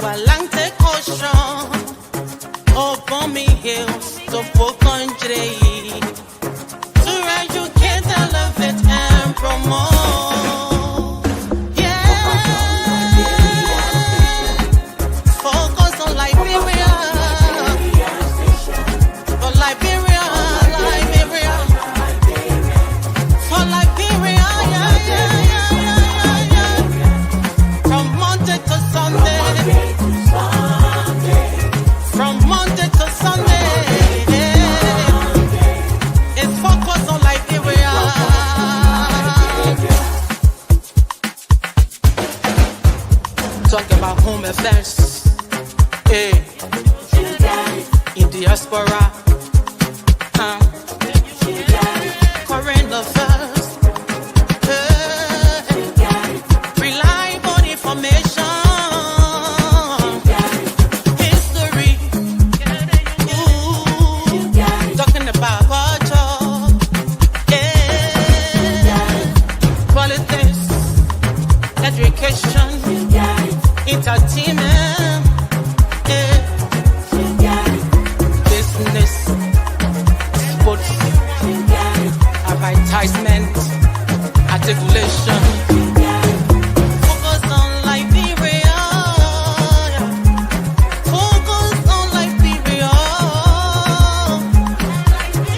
Atlantic Ocean, upon me hills, to folk country, to educate, elevate, and promote. Yeah, focus on Liberia, for Liberia, Liberia, for Liberia, yeah, yeah, yeah, yeah, yeah, yeah. From Monday to Sunday. From Monday to Sunday, it's focused on Liberia. Talk about home affairs, hey, in diaspora, current affairs, hey, reliable information. Talking about culture, politics, education, entertainment, business, sports, advertisement, articulation. Focus on Liberia. Focus on Liberia.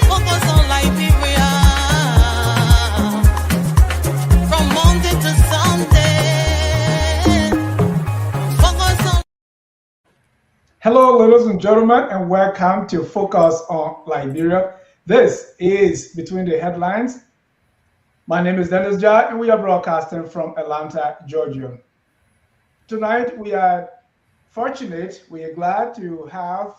Focus on Liberia. From Monday to Sunday. Focus on. Hello, ladies and gentlemen, and welcome to Focus on Liberia. This is Between the Headlines. My name is Dennis Jai, and we are broadcasting from Atlanta, Georgia. Tonight, we are fortunate, we are glad to have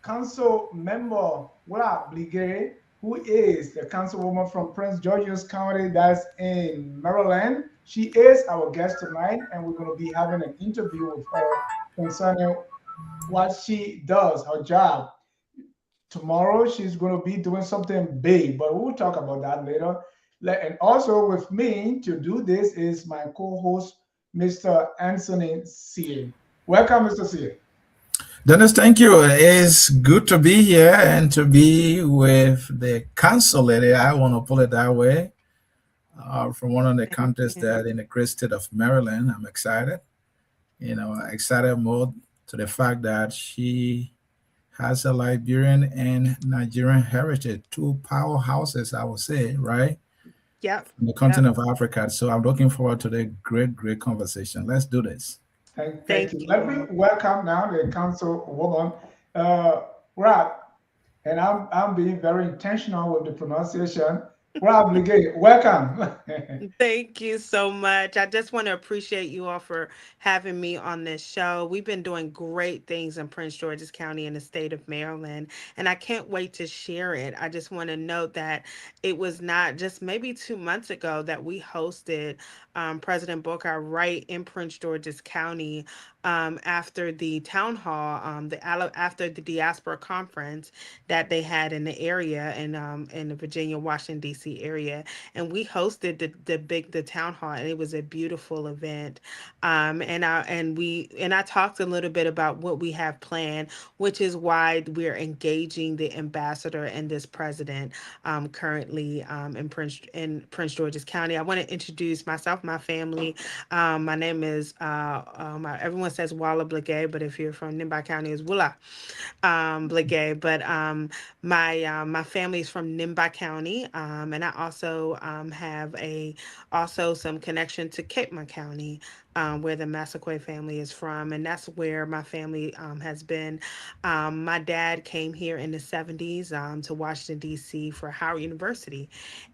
Councilmember Blegay, who is the councilwoman from Prince George's County, that's in Maryland. She is our guest tonight, and we're going to be having an interview with her concerning what she does, her job. Tomorrow, she's going to be doing something big, but we'll talk about that later. And also with me to do this is my co-host, Mr. Anthony C. Welcome, Mr. C. Dennis, thank you. It's good to be here and to be with the council lady. I want to put it that way. From one of the counties that in the great state of Maryland. I'm excited. Excited more to the fact that she has a Liberian and Nigerian heritage, two powerhouses, I would say, right? Yep. In the continent of Africa. So I'm looking forward to the great conversation. Let's do this. Thank you. Let me welcome now the councilwoman, Rob, and I'm being very intentional with the pronunciation. Rob Blegay, welcome. Thank you so much. I just want to appreciate you all for having me on this show. We've been doing great things in Prince George's County in the state of Maryland, and I can't wait to share it. I just want to note that it was not just maybe 2 months ago that we hosted President Booker right in Prince George's County after the town hall, after the diaspora conference that they had in the area in the Virginia, Washington D.C. area, and we hosted the town hall, and it was a beautiful event. And I talked a little bit about what we have planned, which is why we're engaging the ambassador and this president currently in Prince George's County. I want to introduce myself, my family. My name is everyone says Walla Blegay, but if you're from Nimba County, it's Wula Blegay. But my family is from Nimba County, and I also have also some connection to Cape May County, where the Massaquoi family is from, and that's where my family has been. My dad came here in the 70s to Washington, D.C. for Howard University,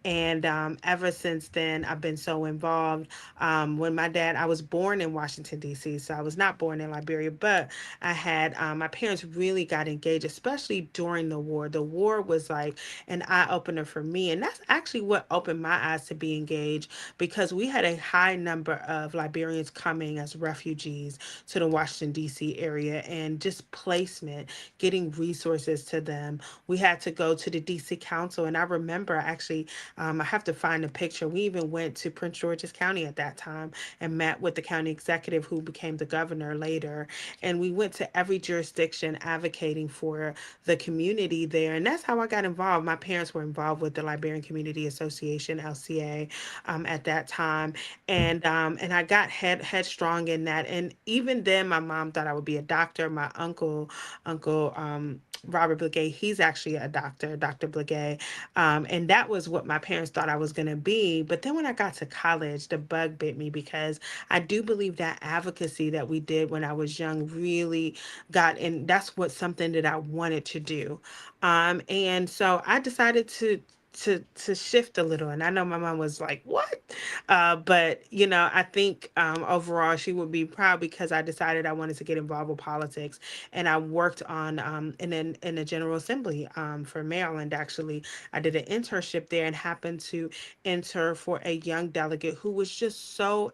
and ever since then, I've been so involved. I was born in Washington, D.C., so I was not born in Liberia, but I had, my parents really got engaged, especially during the war. The war was like an eye-opener for me, and that's actually what opened my eyes to be engaged, because we had a high number of Liberians coming as refugees to the Washington, D.C. area, and just placement, getting resources to them. We had to go to the D.C. Council, and I remember actually, I have to find a picture. We even went to Prince George's County at that time and met with the county executive who became the governor later. And we went to every jurisdiction advocating for the community there. And that's how I got involved. My parents were involved with the Liberian Community Association, LCA, at that time. And I got headstrong in that. And even then, my mom thought I would be a doctor. My uncle, Robert Blegay, he's actually a doctor, Dr. Blegay. And that was what my parents thought I was going to be. But then when I got to college, the bug bit me, because I do believe that advocacy that we did when I was young really got in. That's what something that I wanted to do. And so I decided to shift a little. And I know my mom was like, what? But I think overall she would be proud, because I decided I wanted to get involved with politics. And I worked on in the General Assembly for Maryland. Actually, I did an internship there and happened to enter for a young delegate who was just so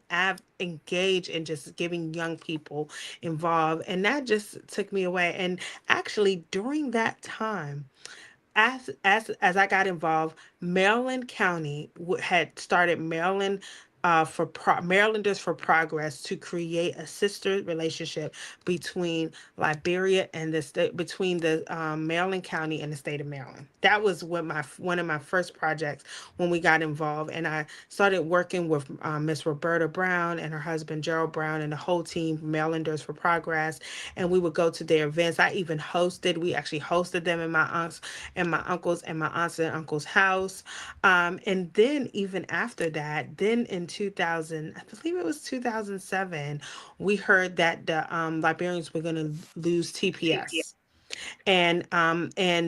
engaged in just giving young people involved. And that just took me away. And actually, during that time, as I got involved, Maryland County had started Marylanders for Progress, to create a sister relationship between Liberia and the state, between the Maryland County and the state of Maryland. That was one of my first projects when we got involved, and I started working with Miss Roberta Brown and her husband Gerald Brown and the whole team, Marylanders for Progress, and we would go to their events. We actually hosted them in my uncles and my aunts and uncles' house. And then even after that, then in 2000, I believe it was 2007, we heard that the Liberians were going to lose TPS. And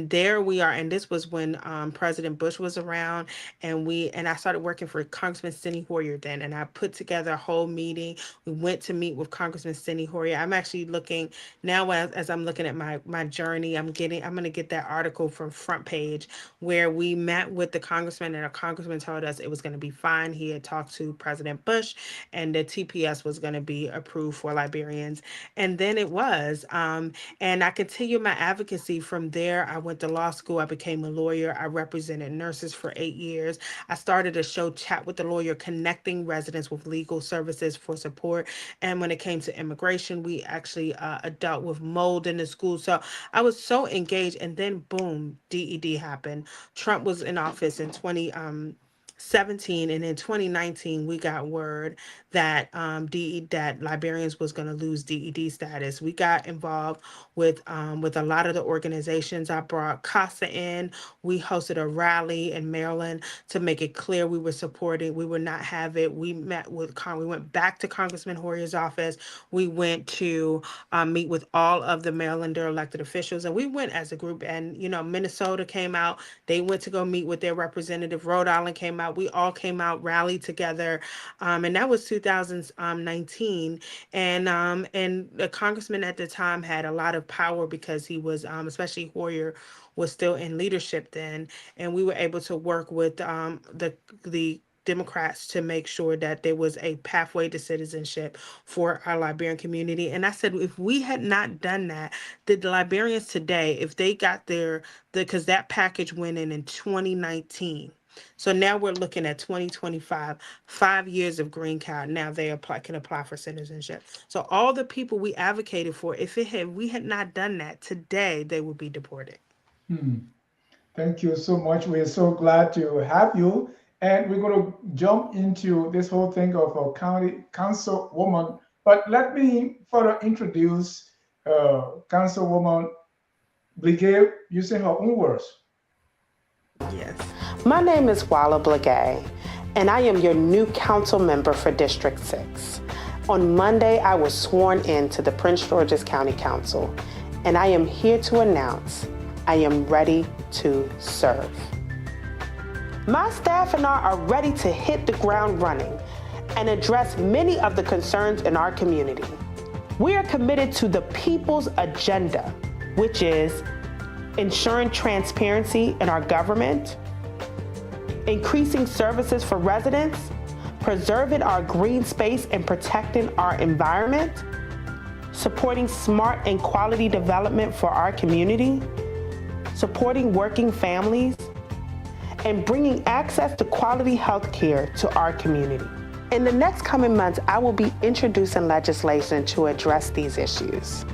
there we are, and this was when President Bush was around, and I started working for Congressman Steny Hoyer then, and I put together a whole meeting. We went to meet with Congressman Steny Hoyer. I'm actually looking now, as I'm looking at my journey, I'm going to get that article from Front Page, where we met with the congressman, and a congressman told us it was going to be fine. He had talked to President Bush, and the TPS was going to be approved for Liberians, and then it was. And I continued my advocacy from there. I went to law school. I became a lawyer. I represented nurses for 8 years. I started a show, Chat with the Lawyer, connecting residents with legal services for support. And when it came to immigration, we actually dealt with mold in the school. So I was so engaged. And then boom, DED happened. Trump was in office in 2017, and in 2019 we got word that that Liberians was going to lose DED status. We got involved with a lot of the organizations. I brought CASA in. We hosted a rally in Maryland to make it clear we were supporting. We would not have it. We went back to Congressman Hoyer's office. We went to meet with all of the Marylander elected officials, and we went as a group. And Minnesota came out. They went to go meet with their representative. Rhode Island came out. We all came out, rallied together, and that was 2019. And the congressman at the time had a lot of power, because he was, especially Hoyer, was still in leadership then, and we were able to work with the Democrats to make sure that there was a pathway to citizenship for our Liberian community. And I said, if we had not done that, the Liberians today, if they got because that package went in 2019. So now we're looking at 2025, 5 years of green card. Now they can apply for citizenship. So all the people we advocated for, if we had not done that today, they would be deported. Thank you so much. We're so glad to have you. And we're going to jump into this whole thing of a county councilwoman. But let me further introduce Councilwoman Blegay using her own words. Yes. My name is Walla Blegay, and I am your new council member for District 6. On Monday, I was sworn in to the Prince George's County Council, and I am here to announce I am ready to serve. My staff and I are ready to hit the ground running and address many of the concerns in our community. We are committed to the people's agenda, which is ensuring transparency in our government, increasing services for residents, preserving our green space and protecting our environment, supporting smart and quality development for our community, supporting working families, and bringing access to quality health care to our community. In the next coming months, I will be introducing legislation to address these issues.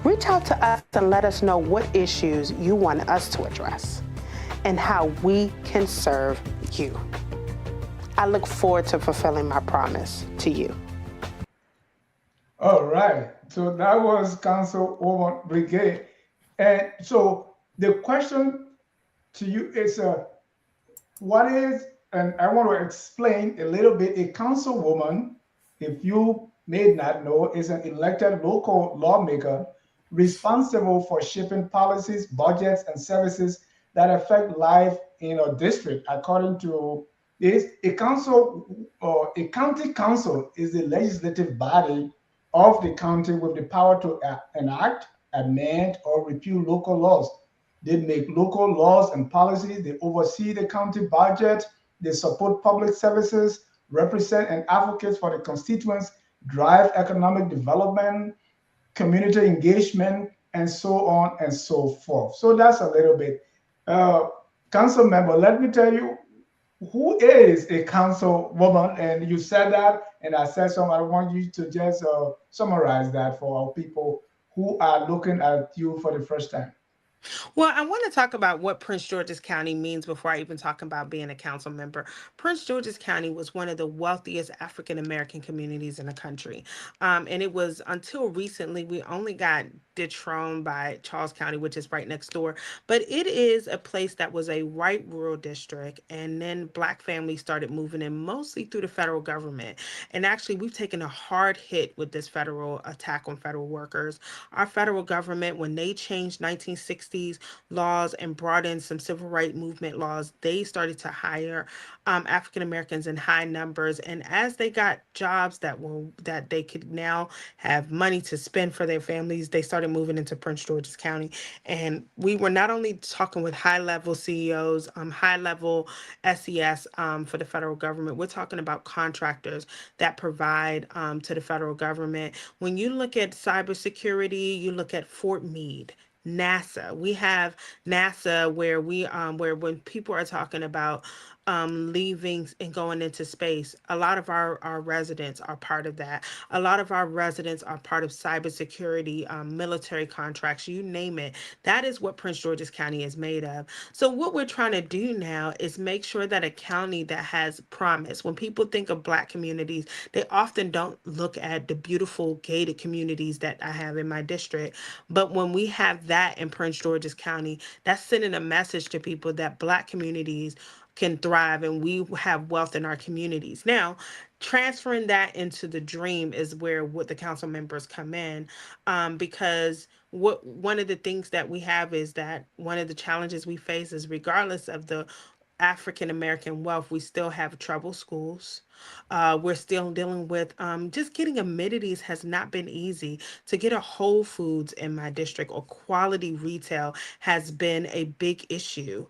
Reach out to us and let us know what issues you want us to address and how we can serve you. I look forward to fulfilling my promise to you. All right. So that was Councilwoman Blegay. And so the question to you is what is, and I want to explain a little bit, a councilwoman, if you may not know, is an elected local lawmaker responsible for shaping policies, budgets, and services that affect life in a district. According to this, a council or a county council is the legislative body of the county with the power to enact, amend, or repeal local laws. They make local laws and policies. They oversee the county budget. They support public services, represent and advocate for the constituents, drive economic development, community engagement, and so on and so forth. So that's a little bit. Uh, Council member, let me tell you who is a councilwoman, and you said that, and I said so. I want you to just summarize that for our people who are looking at you for the first time. Well, I want to talk about what Prince George's County means before I even talk about being a council member. Prince George's County was one of the wealthiest African American communities in the country. And it was until recently, we only got dethroned by Charles County, which is right next door. But it is a place that was a white rural district. And then Black families started moving in mostly through the federal government. And actually, we've taken a hard hit with this federal attack on federal workers. Our federal government, when they changed 1960s laws and brought in some civil rights movement laws, they started to hire African Americans in high numbers. And as they got jobs that they could now have money to spend for their families, they started moving into Prince George's County. And we were not only talking with high level CEOs, high level SES for the federal government, we're talking about contractors that provide to the federal government. When you look at cybersecurity, you look at Fort Meade. NASA. We have NASA where when people are talking about leaving and going into space, a lot of our residents are part of that. A lot of our residents are part of cybersecurity, military contracts, you name it. That is what Prince George's County is made of. So what we're trying to do now is make sure that a county that has promise, when people think of Black communities, they often don't look at the beautiful gated communities that I have in my district. But when we have that in Prince George's County, that's sending a message to people that Black communities can thrive and we have wealth in our communities. Now, transferring that into the dream is where what the council members come in, because what one of the things that we have is that one of the challenges we face is regardless of the African American wealth, we still have trouble schools. We're still dealing with just getting amenities has not been easy. To get a Whole Foods in my district or quality retail has been a big issue.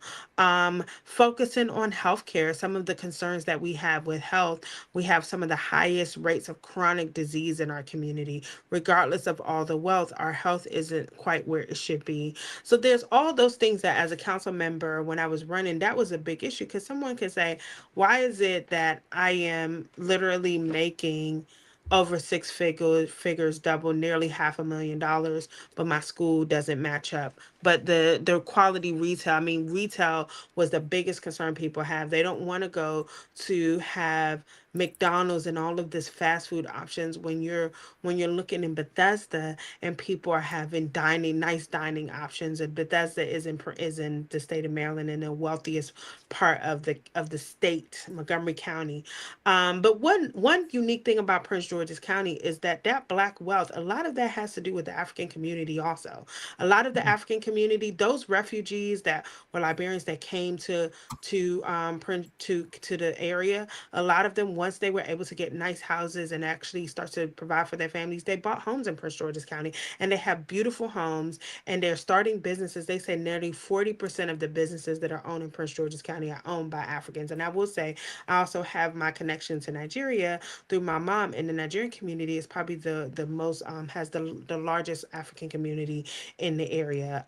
Focusing on healthcare, some of the concerns that we have with health, we have some of the highest rates of chronic disease in our community. Regardless of all the wealth, our health isn't quite where it should be. So there's all those things that as a council member, when I was running, that was a big issue because someone could say, why is it that I am literally making over figures, double, nearly $500,000, but my school doesn't match up. But the quality retail, I mean, retail was the biggest concern people have. They don't want to go to have McDonald's and all of this fast food options when you're looking in Bethesda and people are having nice dining options. And Bethesda is in the state of Maryland, in the wealthiest part of the state, Montgomery County. But one unique thing about Prince George's County is that Black wealth, a lot of that has to do with the African community also. A lot of the African community, those refugees that were Liberians that came to the area, a lot of them once they were able to get nice houses and actually start to provide for their families, they bought homes in Prince George's County, and they have beautiful homes, and they're starting businesses. They say nearly 40% of the businesses that are owned in Prince George's County are owned by Africans. And I will say, I also have my connection to Nigeria through my mom, and the Nigerian community is probably the most has the largest African community in the area.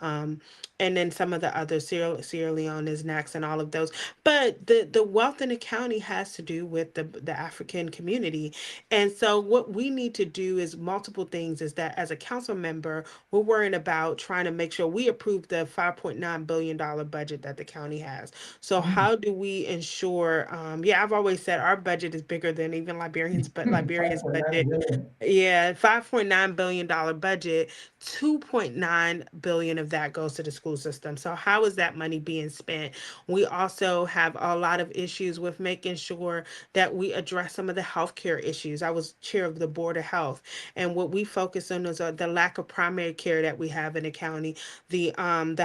And then some of the other Sierra Leone is next, and all of those. But the wealth in the county has to do with the African community. And so what we need to do is multiple things. Is that as a council member, we're worrying about trying to make sure we approve the $5.9 billion budget that the county has. So Mm, how do we ensure? Yeah, I've always said our budget is bigger than even Liberians, but Liberia's 5.9 budget. billion. Yeah, $5.9 billion budget, 2.9 billion of that goes to the school system. So how is that money being spent? We also have a lot of issues with making sure that we address some of the healthcare issues. I was chair of the board of health, and what we focus on is the lack of primary care that we have in the county, the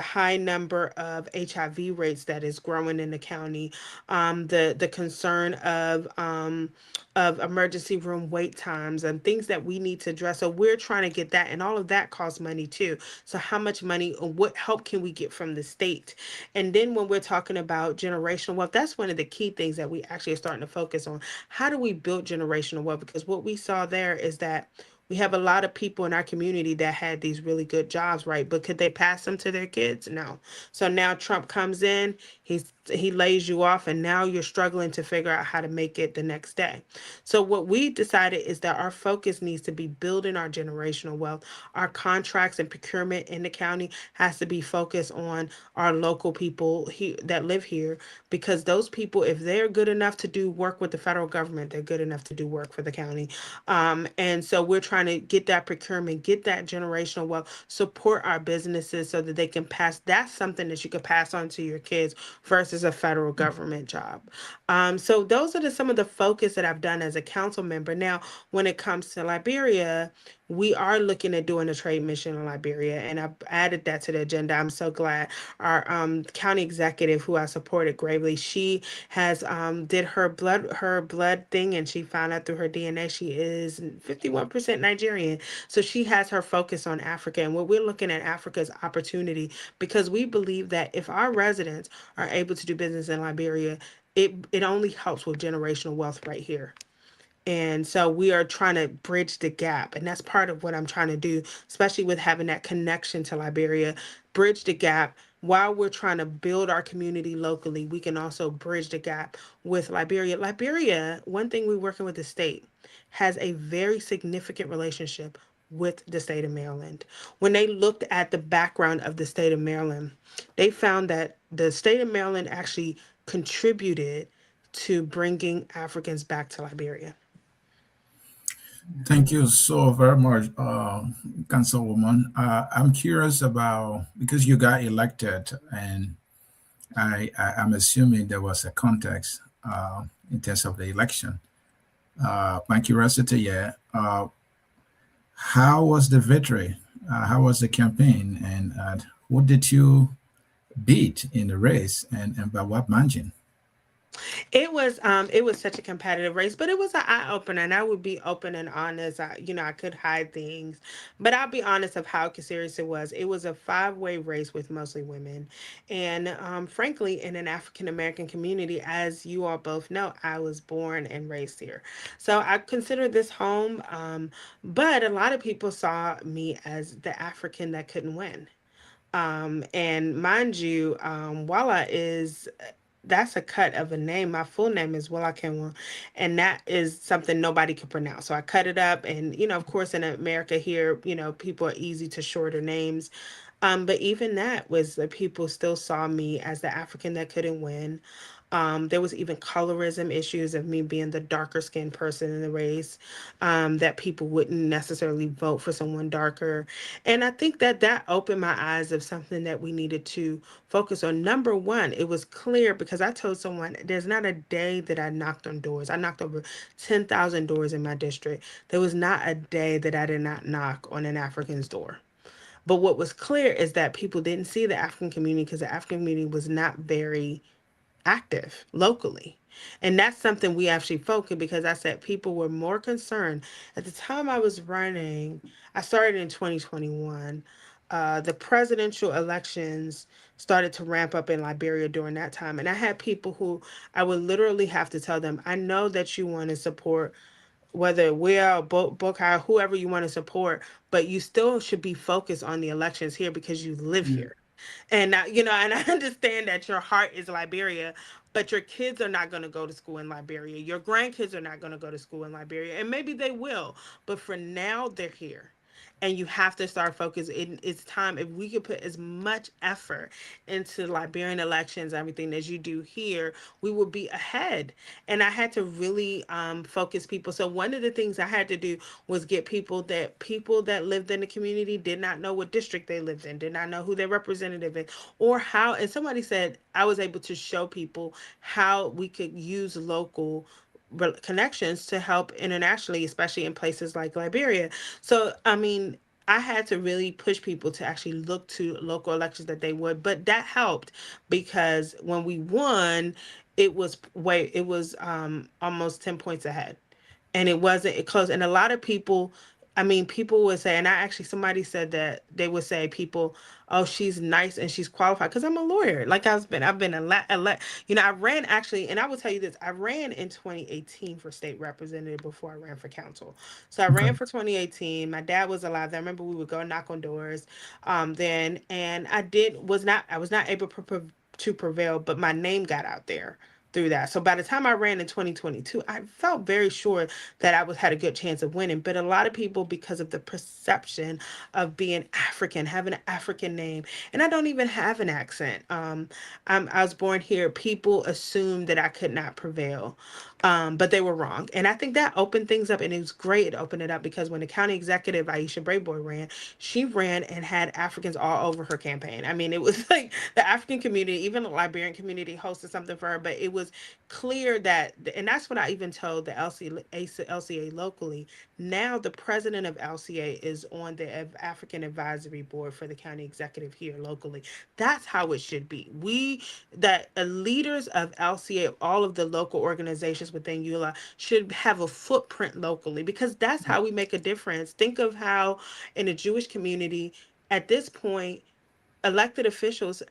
high number of HIV rates that is growing in the county, the concern of emergency room wait times and things that we need to address. So we're trying to get that, and all of that costs money too. So how much money or what help can we get from the state? And then when we're talking about generational wealth, that's one of the key things that we actually are starting to focus on. How do we build generational wealth? Because what we saw there is that we have a lot of people in our community that had these really good jobs, right? But could they pass them to their kids? No. So now Trump comes in, he lays you off, and now you're struggling to figure out how to make it the next day. So what we decided is that our focus needs to be building our generational wealth. Our contracts and procurement in the county has to be focused on our local people that live here, because those people, if they're good enough to do work with the federal government, they're good enough to do work for the county. And so we're trying to get that procurement, get that generational wealth, support our businesses so that they can pass. That's something that you could pass on to your kids versus a federal government job. So those are some of the focus that I've done as a council member. Now, when it comes to Liberia, we are looking at doing a trade mission in Liberia, and I've added that to the agenda. I'm so glad our county executive, who I supported gravely, she has did her blood thing, and she found out through her DNA she is 51% Nigerian. So she has her focus on Africa, and what we're looking at Africa's opportunity, because we believe that if our residents are able to do business in Liberia, it only helps with generational wealth right here. And so we are trying to bridge the gap. And that's part of what I'm trying to do, especially with having that connection to Liberia, bridge the gap. While we're trying to build our community locally, we can also bridge the gap with Liberia. Liberia, one thing we're working with the state, has a very significant relationship with the state of Maryland. When they looked at the background of the state of Maryland, they found that the state of Maryland actually contributed to bringing Africans back to Liberia. Thank you so very much, Councilwoman. I'm curious about, because you got elected, and I'm assuming there was a context in terms of the election. My curiosity, yeah. How was the victory? How was the campaign? And who did you beat in the race, and by what margin? It was such a competitive race, but it was an eye opener, and I would be open and honest. I could hide things, but I'll be honest of how serious it was. It was a five-way race with mostly women, and frankly, in an African American community, as you all both know, I was born and raised here, so I consider this home. But a lot of people saw me as the African that couldn't win. And mind you, Walla is that's a cut of a name. My full name is Walla Kenwa, and that is something nobody could pronounce. So I cut it up, and of course, in America here, people are easy to shorter names. But even that was the people still saw me as the African that couldn't win. There was even colorism issues of me being the darker skinned person in the race, that people wouldn't necessarily vote for someone darker. And I think that that opened my eyes of something that we needed to focus on. Number one, it was clear because I told someone there's not a day that I knocked on doors. I knocked over 10,000 doors in my district. There was not a day that I did not knock on an African's door. But what was clear is that people didn't see the African community because the African community was not very active locally. And that's something we actually focused because I said people were more concerned. At the time I was running, I started in 2021. The presidential elections started to ramp up in Liberia during that time. And I had people who I would literally have to tell them, I know that you want to support whether we're Bokai, whoever you want to support, but you still should be focused on the elections here because you live Yeah. here. And and I understand that your heart is Liberia, but your kids are not going to go to school in Liberia. Your grandkids are not going to go to school in Liberia, and maybe they will, but for now they're here. And you have to start focusing. It's time if we could put as much effort into Liberian elections, everything as you do here, we will be ahead. And I had to really focus people. So one of the things I had to do was get people that lived in the community did not know what district they lived in, did not know who their representative is, or how. And somebody said I was able to show people how we could use local connections to help internationally, especially in places like Liberia. So, I mean, I had to really push people to actually look to local elections that they would, but that helped because when we won, it was almost 10 points ahead, and it wasn't it close. And a lot of people, I mean, people would say, and I actually somebody said that they would say people, oh, she's nice and she's qualified because I'm a lawyer. Like I've been I ran actually, and I will tell you this, I ran in 2018 for state representative before I ran for council. So I Okay. ran for 2018. My dad was alive. I remember we would go knock on doors, then, and I was not able to prevail, but my name got out there through that. So by the time I ran in 2022, I felt very sure that I was had a good chance of winning. But a lot of people, because of the perception of being African, having an African name, and I don't even have an accent. I was born here. People assumed that I could not prevail, but they were wrong. And I think that opened things up, and it was great. It opened it up because when the county executive Aisha Brayboy ran, she ran and had Africans all over her campaign. I mean, it was like the African community, even the Liberian community, hosted something for her. But it was clear that, and that's what I even told the LCA locally. Now the president of LCA is on the African Advisory Board for the county executive here locally. That's how it should be. That leaders of LCA, all of the local organizations within EULA, should have a footprint locally because that's how we make a difference. Think of how in the Jewish community at this point, elected officials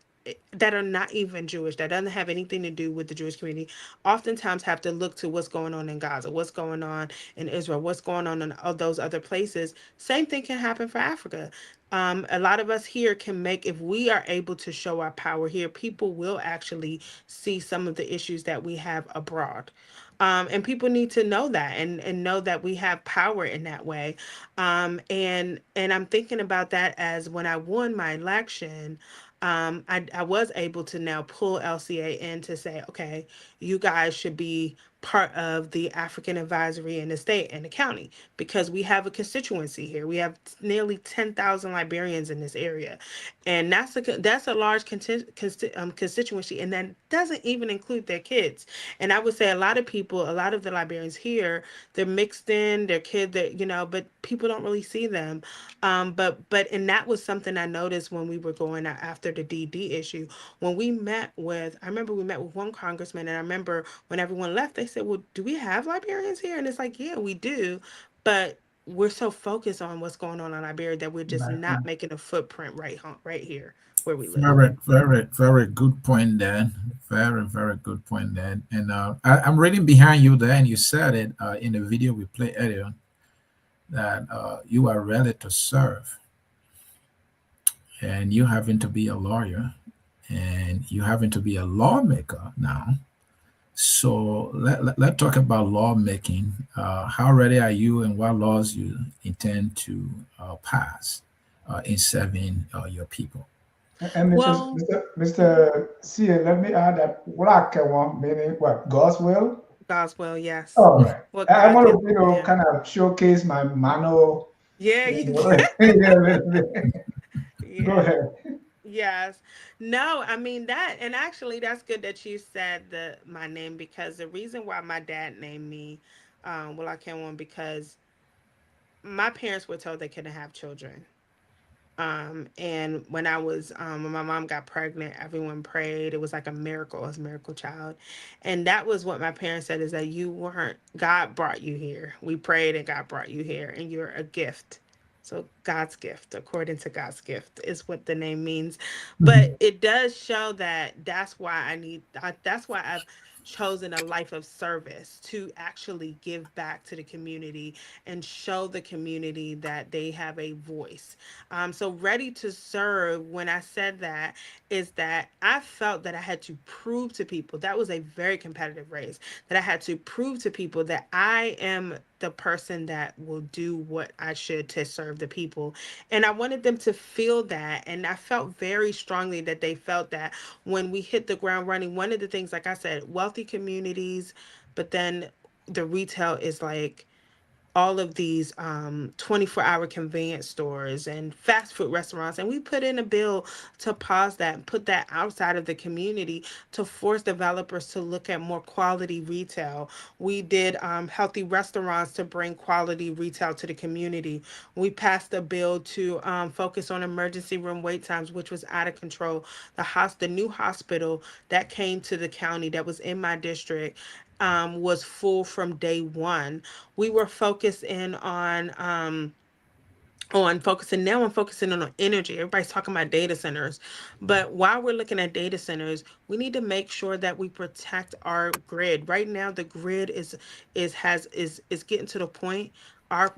that are not even Jewish, that doesn't have anything to do with the Jewish community, oftentimes have to look to what's going on in Gaza, what's going on in Israel, what's going on in all those other places. Same thing can happen for Africa. A lot of us here can make, if we are able to show our power here, people will actually see some of the issues that we have abroad. And people need to know that and know that we have power in that way. And I'm thinking about that as when I won my election, I was able to now pull LCA in to say, okay, you guys should be part of the African advisory in the state and the county because we have a constituency here. We have nearly 10,000 Liberians in this area, and that's a large constituency, and that doesn't even include their kids. And I would say a lot of people, a lot of the Liberians here, they're mixed in, they're kids that but people don't really see them. But and that was something I noticed when we were going out after the DD issue. When we met with, I remember we met with one congressman, and I remember when everyone left, they said, "Well, do we have Liberians here?" And it's like, yeah, we do, but we're so focused on what's going on in Liberia that we're just Right. not making a footprint right here where we live. Very, very, very good point, Dan. Very, very good point, Dan. And I'm reading behind you there, and you said it in the video we played earlier that you are ready to serve, and you having to be a lawyer, and you having to be a lawmaker now. So let's talk about lawmaking. How ready are you, and what laws you intend to pass in serving your people? And Well, Mr. C, let me add that black one meaning what? God's will. Boswell, yes. All right. What I God want did. to, Yeah. kind of showcase my manual. Yeah, you Yeah, a little bit. Go yeah. ahead. Yes. No, I mean that, and actually that's good that you said my name because the reason why my dad named me well I can't one because my parents were told they couldn't have children. And when my mom got pregnant, everyone prayed. It was like a miracle. It was a miracle child. And that was what my parents said, is that you weren't, God brought you here. We prayed and God brought you here, and you're a gift. So God's gift, according to God's gift, is what the name means. But Mhm. it does show that that's why I've chosen a life of service, to actually give back to the community and show the community that they have a voice. So ready to serve, when I said that, is that I felt that I had to prove to people, that was a very competitive race, that I had to prove to people that I am the person that will do what I should to serve the people. And I wanted them to feel that. And I felt very strongly that they felt that when we hit the ground running. One of the things, like I said, wealthy communities, but then the retail is like all of these 24-hour convenience stores and fast food restaurants. And we put in a bill to pause that and put that outside of the community, to force developers to look at more quality retail. We did healthy restaurants to bring quality retail to the community. We passed a bill to focus on emergency room wait times, which was out of control. The new hospital that came to the county, that was in my district, was full from day one. We were focused in on focusing now I'm focusing on energy. Everybody's talking about data centers. But while we're looking at data centers, we need to make sure that we protect our grid. Right now the grid is getting to the point.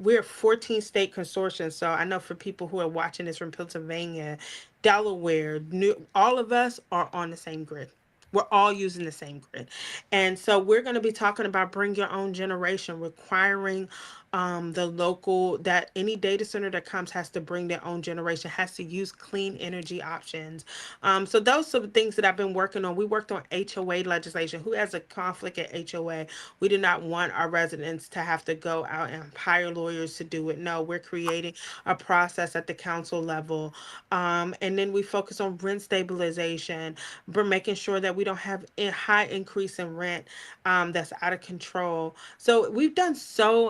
We're a 14 state consortium. So I know for people who are watching this from Pennsylvania, Delaware, all of us are on the same grid. We're all using the same grid. And so we're going to be talking about bring your own generation, requiring the local, that any data center that comes has to bring their own generation, has to use clean energy options. So those are the things that I've been working on. We worked on HOA legislation. Who has a conflict at HOA? We do not want our residents to have to go out and hire lawyers to do it. No, we're creating a process at the council level. And then we focus on rent stabilization. We're making sure that we don't have a high increase in rent that's out of control. So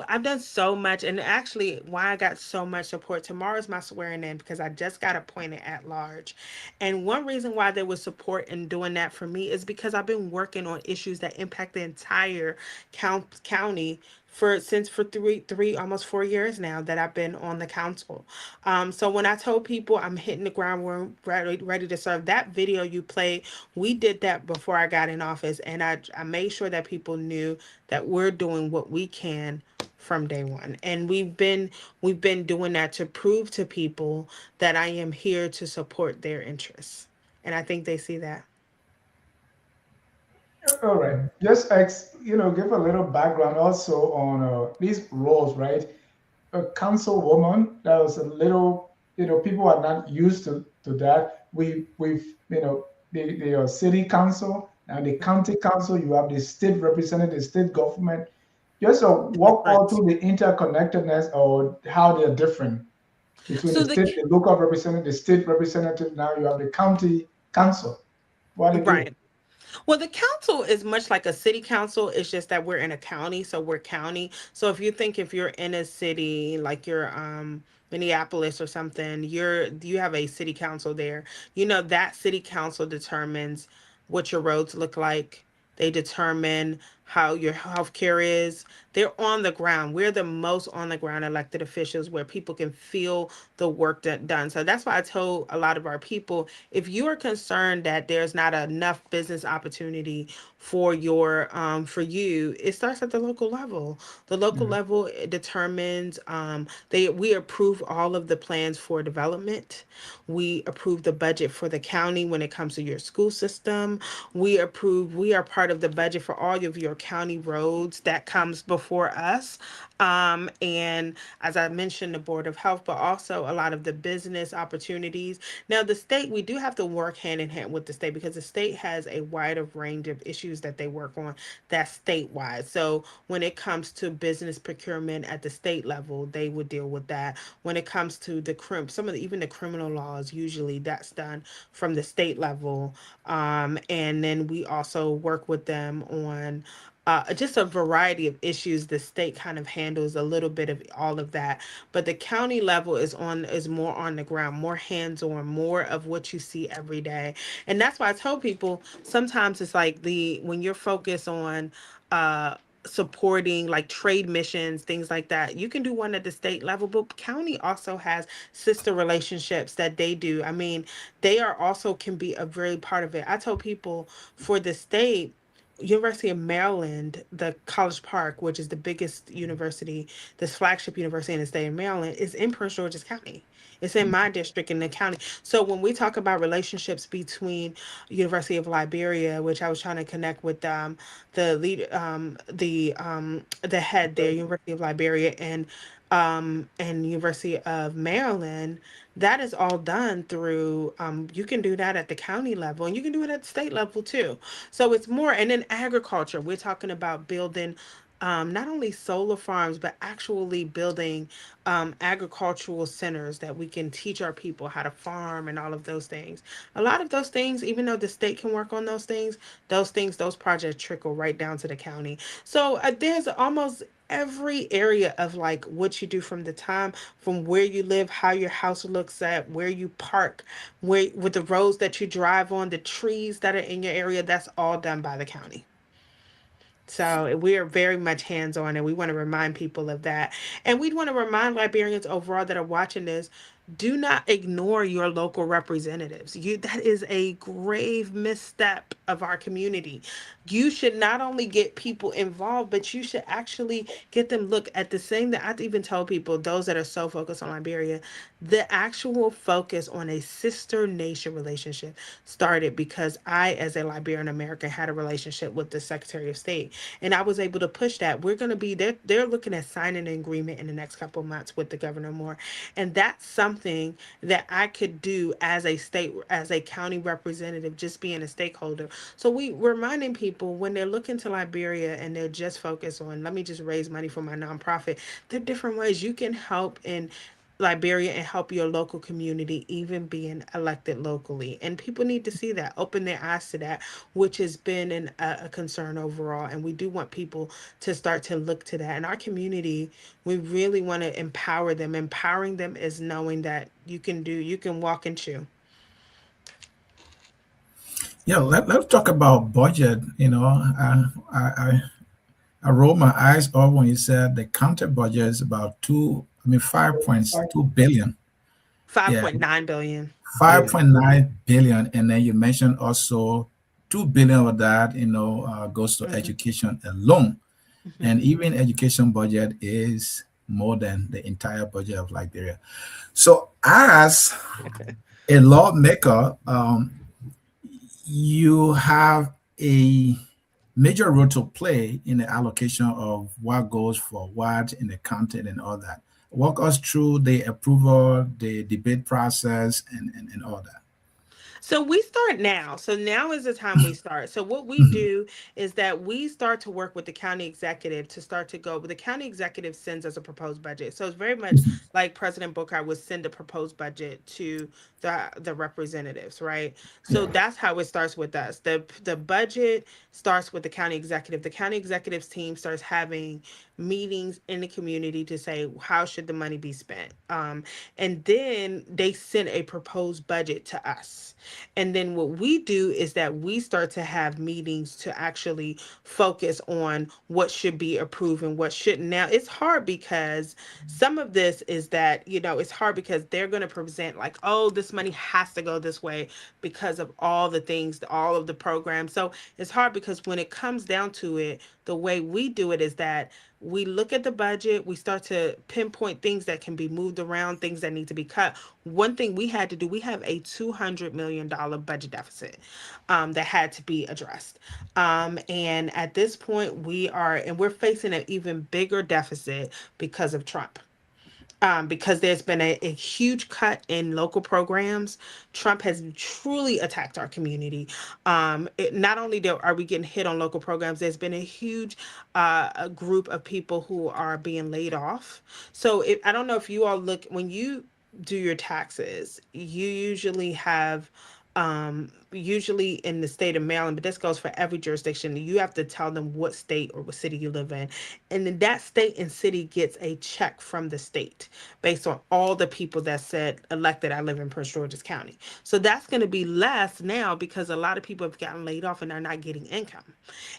I've done so much. And actually, why I got so much support, tomorrow's my swearing in, because I just got appointed at large. And one reason why there was support in doing that for me is because I've been working on issues that impact the entire county for three almost 4 years now that I've been on the council. So when I told people I'm hitting the ground ready to serve, that video you played, we did that before I got in office, and I made sure that people knew that we're doing what we can from day one. And we've been doing that to prove to people that I am here to support their interests. And I think they see that. All right. Just give a little background also on these roles, right? A councilwoman, that was a little, people are not used to that. We've, the city council and the county council, you have the state representative, state government. Just walk all Difference. through the interconnectedness or how they're different between So the the state, the local representative, the state representative. Now you have the county council. What they do? right. Well, the council is much like a city council. It's just that we're in a county, so we're county. So if you're in a city like you're Minneapolis or something, you have a city council there. You know that city council determines what your roads look like. They determine how your health care is. They're on the ground. We're the most on the ground elected officials where people can feel the work done. So that's why I told a lot of our people, if you are concerned that there's not enough business opportunity for you, it starts at the local level. The local Mhm. level determines we approve all of the plans for development. We approve the budget for the county when it comes to your school system. We are part of the budget for all of your county roads that comes before us. And as I mentioned, the Board of Health, but also a lot of the business opportunities. Now, the state, we do have to work hand in hand with the state because the state has a wider range of issues that they work on that's statewide. So when it comes to business procurement at the state level, they would deal with that. When it comes to even the criminal laws, usually that's done from the state level. And then we also work with them on just a variety of issues. The state kind of handles a little bit of all of that, but the county level is more on the ground, more hands on, more of what you see every day. And that's why I tell people sometimes it's like the when you're focused on uh supporting like trade missions, things like that. You can do one at the state level, but county also has sister relationships that they do. I mean, they are also can be a very part of it. I tell people for the state, University of Maryland, the College Park, which is the biggest university, this flagship university in the state of Maryland, is in Prince George's County. It's in my district in the county. So when we talk about relationships between University of Liberia, which I was trying to connect with the head there, University of Liberia, and University of Maryland, that is all done through you can do that at the county level and you can do it at the state level too. So it's more, and in agriculture, we're talking about building not only solar farms, but actually building agricultural centers that we can teach our people how to farm and all of those things. A lot of those things, even though the state can work on those things, those projects trickle right down to the county. So there's almost every area of like what you do from the time from where you live, how your house looks at, where you park, where with the roads that you drive on, the trees that are in your area, that's all done by the county. So we are very much hands on, and we want to remind people of that. And we'd want to remind Liberians overall that are watching this, do not ignore your local representatives. That is a grave misstep of our community. You should not only get people involved, but you should actually get them look at the same that I even tell people, those that are so focused on Liberia, the actual focus on a sister nation relationship started because I, as a Liberian American, had a relationship with the Secretary of State, and I was able to push that. We're going to be there. They're looking at signing an agreement in the next couple of months with the governor more, and that's something that I could do as a state, as a county representative, just being a stakeholder. So we reminding people when they're looking to Liberia and they're just focused on, let me just raise money for my nonprofit. There are different ways you can help in Liberia and help your local community, even being elected locally. And people need to see that, open their eyes to that, which has been a concern overall. And we do want people to start to look to that. In our community, we really want to empower them. Empowering them is knowing that you can walk and chew. Yeah, let's talk about budget. I rolled my eyes up when you said the county budget is about 5.2 billion. Yeah, 5.9 billion. 5.9 billion. And then you mentioned also 2 billion of that, goes to Mhm. education alone. Mhm. And even education budget is more than the entire budget of Liberia. So as a lawmaker, you have a major role to play in the allocation of what goes for what in the content and all that. Walk us through the approval, the debate process, and all that. So we start now. So now is the time we start. So what we do is that we start to work with the county executive to start to go. But the county executive sends us a proposed budget. So it's very much like President Booker would send a proposed budget to the representatives, right? So Yeah. that's how it starts with us. The budget starts with the county executive. The county executive's team starts having meetings in the community to say how should the money be spent. And then they send a proposed budget to us. And then what we do is that we start to have meetings to actually focus on what should be approved and what shouldn't. Now, it's hard because some of this is that, it's hard because they're going to present like, oh, this money has to go this way because of all the things, all of the programs. So it's hard because when it comes down to it, the way we do it is that we look at the budget, we start to pinpoint things that can be moved around, things that need to be cut. One thing we had to do, we have a $200 million budget deficit that had to be addressed. And at this point, we're facing an even bigger deficit because of Trump, because there's been a huge cut in local programs. Trump has truly attacked our community. Not only are we getting hit on local programs, there's been a huge a group of people who are being laid off. So I don't know if you all look, when you do your taxes, you usually have usually in the state of Maryland, but this goes for every jurisdiction. You have to tell them what state or what city you live in. And then that state and city gets a check from the state based on all the people that said elected, I live in Prince George's County. So that's going to be less now because a lot of people have gotten laid off and are not getting income.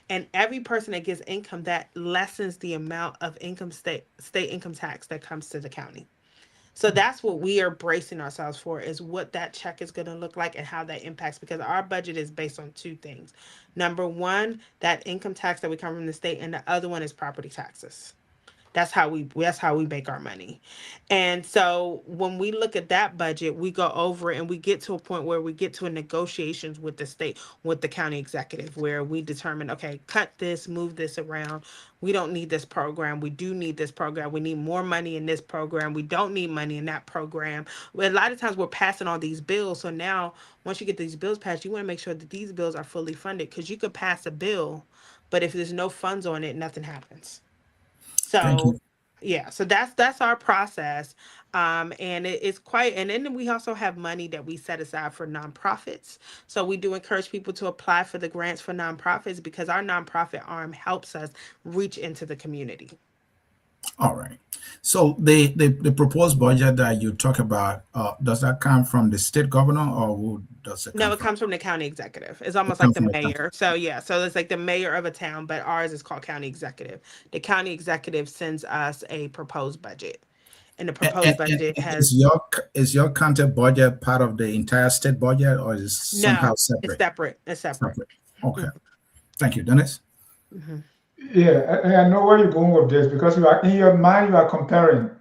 And every person that gets income, that lessens the amount of income state income tax that comes to the county. So that's what we are bracing ourselves for, is what that check is going to look like and how that impacts, because our budget is based on two things. Number one, that income tax that we come from the state, and the other one is property taxes. That's how we make our money. And so when we look at that budget, we go over it and we get to a point where we get to a negotiations with the state, with the county executive, where we determine, okay, cut this, move this around. We don't need this program. We do need this program. We need more money in this program. We don't need money in that program. Well, a lot of times we're passing all these bills. So now once you get these bills passed, you want to make sure that these bills are fully funded, because you could pass a bill, but if there's no funds on it, nothing happens. Thank So you. yeah, so that's our process. And it's quite, and then we also have money that we set aside for nonprofits. So we do encourage people to apply for the grants for nonprofits, because our nonprofit arm helps us reach into the community. All right. So the proposed budget that you talk about, does that come from the state governor, or who does it No, come it from? comes from the county executive. It's It almost like comes the from the council. mayor. So yeah, so it's like the mayor of a town, but ours is called county executive. The county executive sends us a proposed budget, and the proposed budget And has, is your county budget part of the entire state budget, or is it somehow no, it's separate? separate. It's separate. Separate. Okay. Thank you, Dennis. Mm-hmm. Yeah, I know where you're going with this because you are in your mind, you are comparing.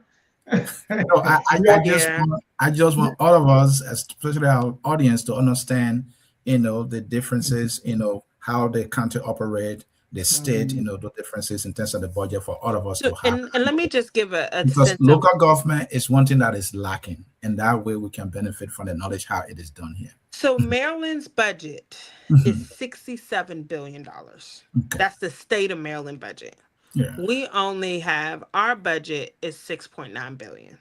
No, You are, Yeah. I just want all of us, especially our audience, to understand, the differences, how the country operate, the state, mm, the differences in terms of the budget for all of us So, to have. and let me just give a Because sense of, local government is one thing that is lacking, and that way we can benefit from the knowledge how it is done here. so Maryland's budget is Mhm. $67 billion. Okay. That's the state of Maryland budget. Yeah. We only have, our budget is 6.9 billion.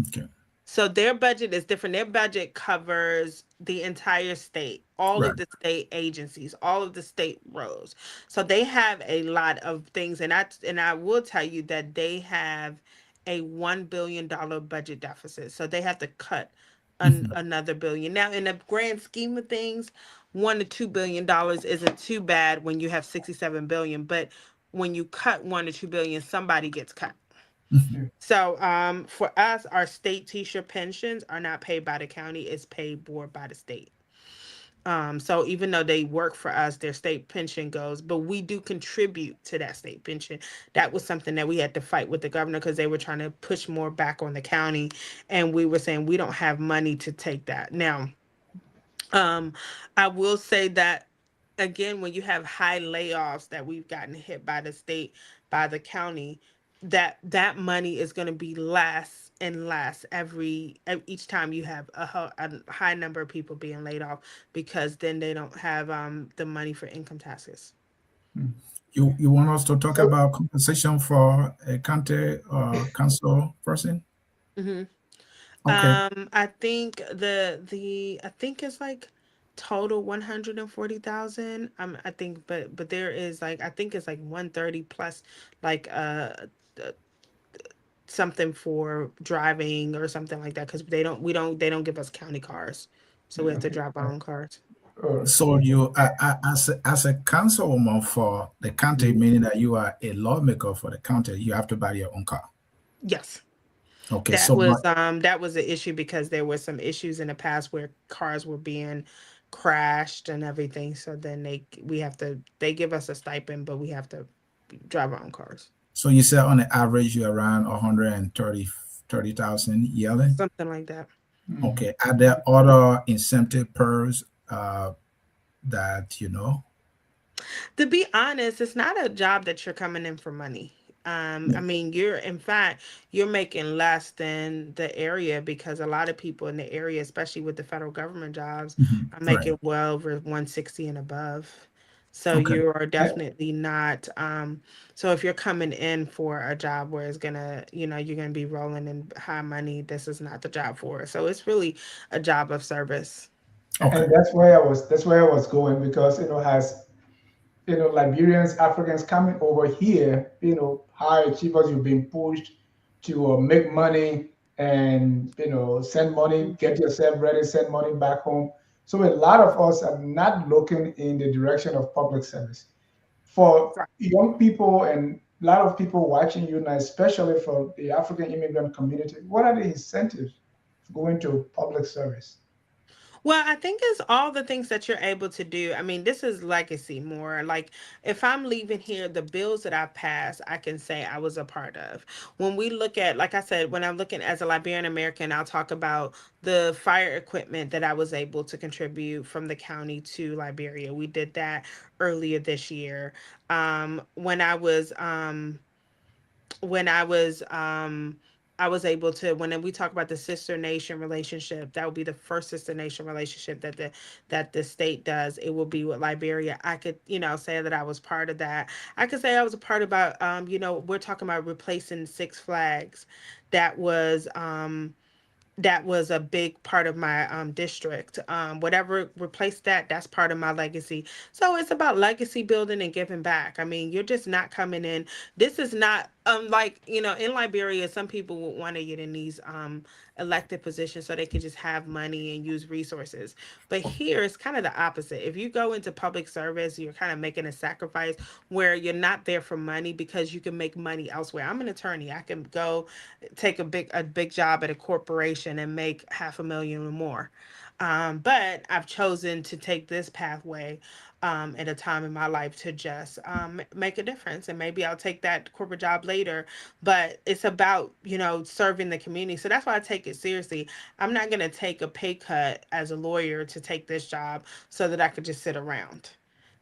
Okay. So their budget is different. Their budget covers the entire state, all Right. of the state agencies, all of the state roads. So they have a lot of things, and I will tell you that they have a $1 billion budget deficit. So they have to cut Mhm. another billion. Now, in the grand scheme of things, $1 to $2 billion isn't too bad when you have 67 billion, but when you cut 1 to 2 billion, somebody gets cut. Mhm. yeah. So, for us, our state teacher pensions are not paid by the county; it's paid for by the state. So even though they work for us, their state pension goes, but we do contribute to that state pension. That was something that we had to fight with the governor, because they were trying to push more back on the county, and we were saying we don't have money to take that. Now, um, I will say that again, when you have high layoffs that we've gotten hit by the state, by the county, that money is going to be less and less each time you have a high number of people being laid off, because then they don't have the money for income taxes. Mm. You want us to talk So, about compensation for a county council person? Hmm. Okay. I think it's like total 140,000. I think, but there is like, I think it's like 130 plus, like uh, something for driving or something like that, because they don't give us county cars, so we have to okay. drive our own cars. So you, as a councilwoman for the county, meaning that you are a lawmaker for the county, you have to buy your own car. Yes. Okay. that So, was but um that was an issue, because there were some issues in the past where cars were being crashed and everything, so then they give us a stipend, but we have to drive our own cars, so you said on the average you're around 130,000 yearly. something like that. Mm. Okay. Are there other incentive pers that you know? To be honest, it's not a job that you're coming in for money. Yeah. I mean, in fact, you're making less than the area, because a lot of people in the area, especially with the federal government jobs, Mhm. are Right. making well over 160 and above. So Okay. you are Eh, definitely not. So if you're coming in for a job where you're gonna be rolling in high money, this is not the job for it. So it's really a job of service. Okay. And that's where I was going, because has Liberians, Africans coming over here, high achievers, you've been pushed to make money and send money, get yourself ready, send money back home. So a lot of us are not looking in the direction of public service. For Right. young people and a lot of people watching you now, especially for the African immigrant community, what are the incentives for going to public service? Well, I think it's all the things that you're able to do. I mean, this is legacy more. Like, if I'm leaving here, the bills that I've passed, I can say I was a part of. When we look at, like I said, when I'm looking as a Liberian American, I'll talk about the fire equipment that I was able to contribute from the county to Liberia. We did that earlier this year. When I was able to, when we talk about the sister nation relationship, that would be the first sister nation relationship that the state does. It will be with Liberia. I could, say that I was part of that. I could say I was a part about, we're talking about replacing Six Flags. That was that was a big part of my district. Whatever replaced that, that's part of my legacy. So it's about legacy building and giving back. I mean, you're just not coming in. This is not like, in Liberia, some people would want to get in these elected positions so they could just have money and use resources. But here it's kind of the opposite. If you go into public service, you're kind of making a sacrifice where you're not there for money because you can make money elsewhere. I'm an attorney. I can go take a big job at a corporation and make half a million or more. But I've chosen to take this pathway at a time in my life to just make a difference. And maybe I'll take that corporate job later. But it's about, serving the community. So that's why I take it seriously. I'm not going to take a pay cut as a lawyer to take this job so that I could just sit around.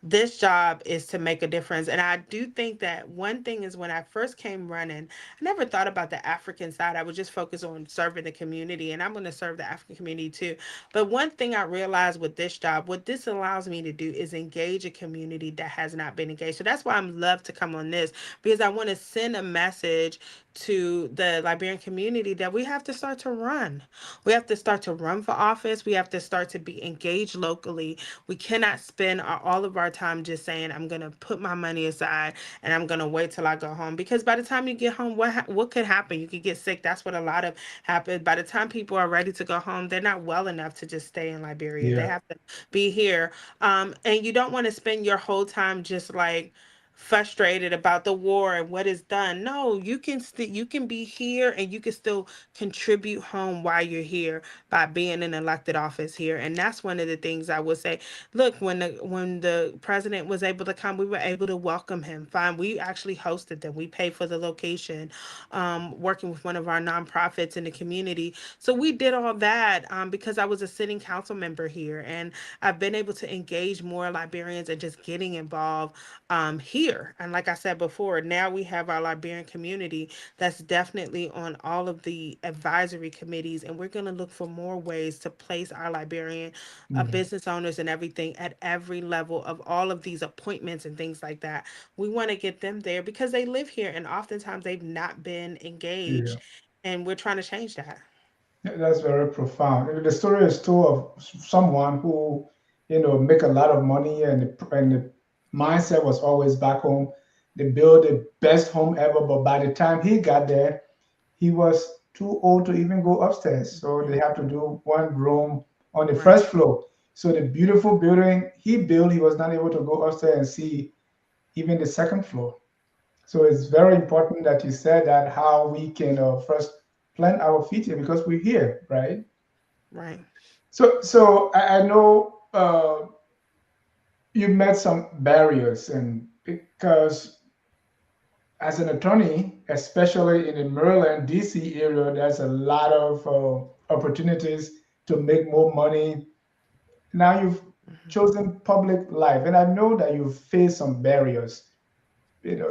This job is to make a difference. And I do think that one thing is, when I first came running, I never thought about the African side. I would just focus on serving the community, and I'm going to serve the African community too. But one thing I realized with this job, what this allows me to do is engage a community that has not been engaged. So that's why I'm love to come on this, because I want to send a message to the Liberian community that we have to start to run. We have to start to run for office. We have to start to be engaged locally. We cannot spend all of our time just saying, I'm going to put my money aside and I'm going to wait till I go home. Because by the time you get home, what could happen? You could get sick. That's what a lot of happens. By the time people are ready to go home, they're not well enough to just stay in Liberia. They Yeah, have to be here. And you don't want to spend your whole time just like frustrated about the war and what is done. No, you can be here and you can still contribute home while you're here by being in elected office here. And that's one of the things I would say. Look, when the president was able to come, we were able to welcome him. Fine, we actually hosted them. We paid for the location, working with one of our nonprofits in the community. So we did all that because I was a sitting council member here, and I've been able to engage more Liberians and just getting involved here. And like I said before, now we have our Liberian community that's definitely on all of the advisory committees, and we're going to look for more ways to place our Liberian yeah, business owners and everything at every level of all of these appointments and things like that. We want to get them there because they live here and oftentimes they've not been yeah. engaged, and we're trying to change that. Yeah, that's very profound. The story is told of someone who, make a lot of money, and the mindset was always back home. They built the best home ever, but by the time he got there, he was too old to even go upstairs. So they Mhm. had to do one room on the Right. first floor. So the beautiful building he built, he was not able to go upstairs and see even the second floor. So it's very important that you said that, how we can first plant our feet here, because we're here, right? Right. So I know you met some barriers, and because as an attorney, especially in the Maryland, DC area, there's a lot of opportunities to make more money. Now you've Mhm. chosen public life, and I know that you've faced some barriers.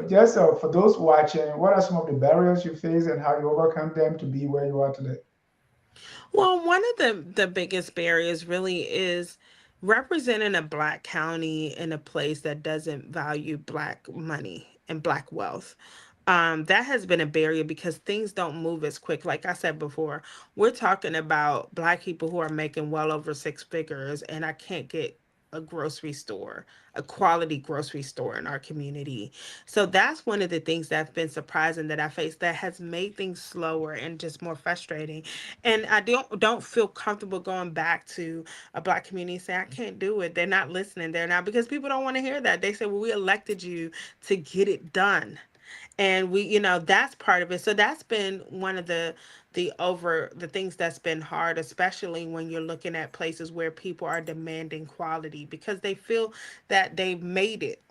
Just for those watching, what are some of the barriers you face and how you overcome them to be where you are today? Well, one of the biggest barriers really is representing a black county in a place that doesn't value black money and black wealth. That has been a barrier because things don't move as quick. Like I said before, we're talking about Black people who are making well over six figures, and I can't get a grocery store, a quality grocery store in our community. So that's one of the things that's been surprising that I faced that has made things slower and just more frustrating. And I don't feel comfortable going back to a Black community and saying I can't do it. They're not listening. They're not, because people don't want to hear that. They say, well, we elected you to get it done, and we, that's part of it. So that's been one of the things that's been hard, especially when you're looking at places where people are demanding quality because they feel that they've made it.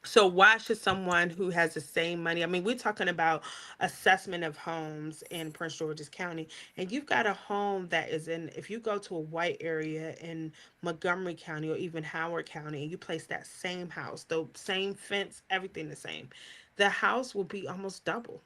So why should someone who has the same money? I mean, we're talking about assessment of homes in Prince George's County, and you've got a home that is in, if you go to a white area in Montgomery County or even Howard County, and you place that same house, the same fence, everything the same, the house will be almost double,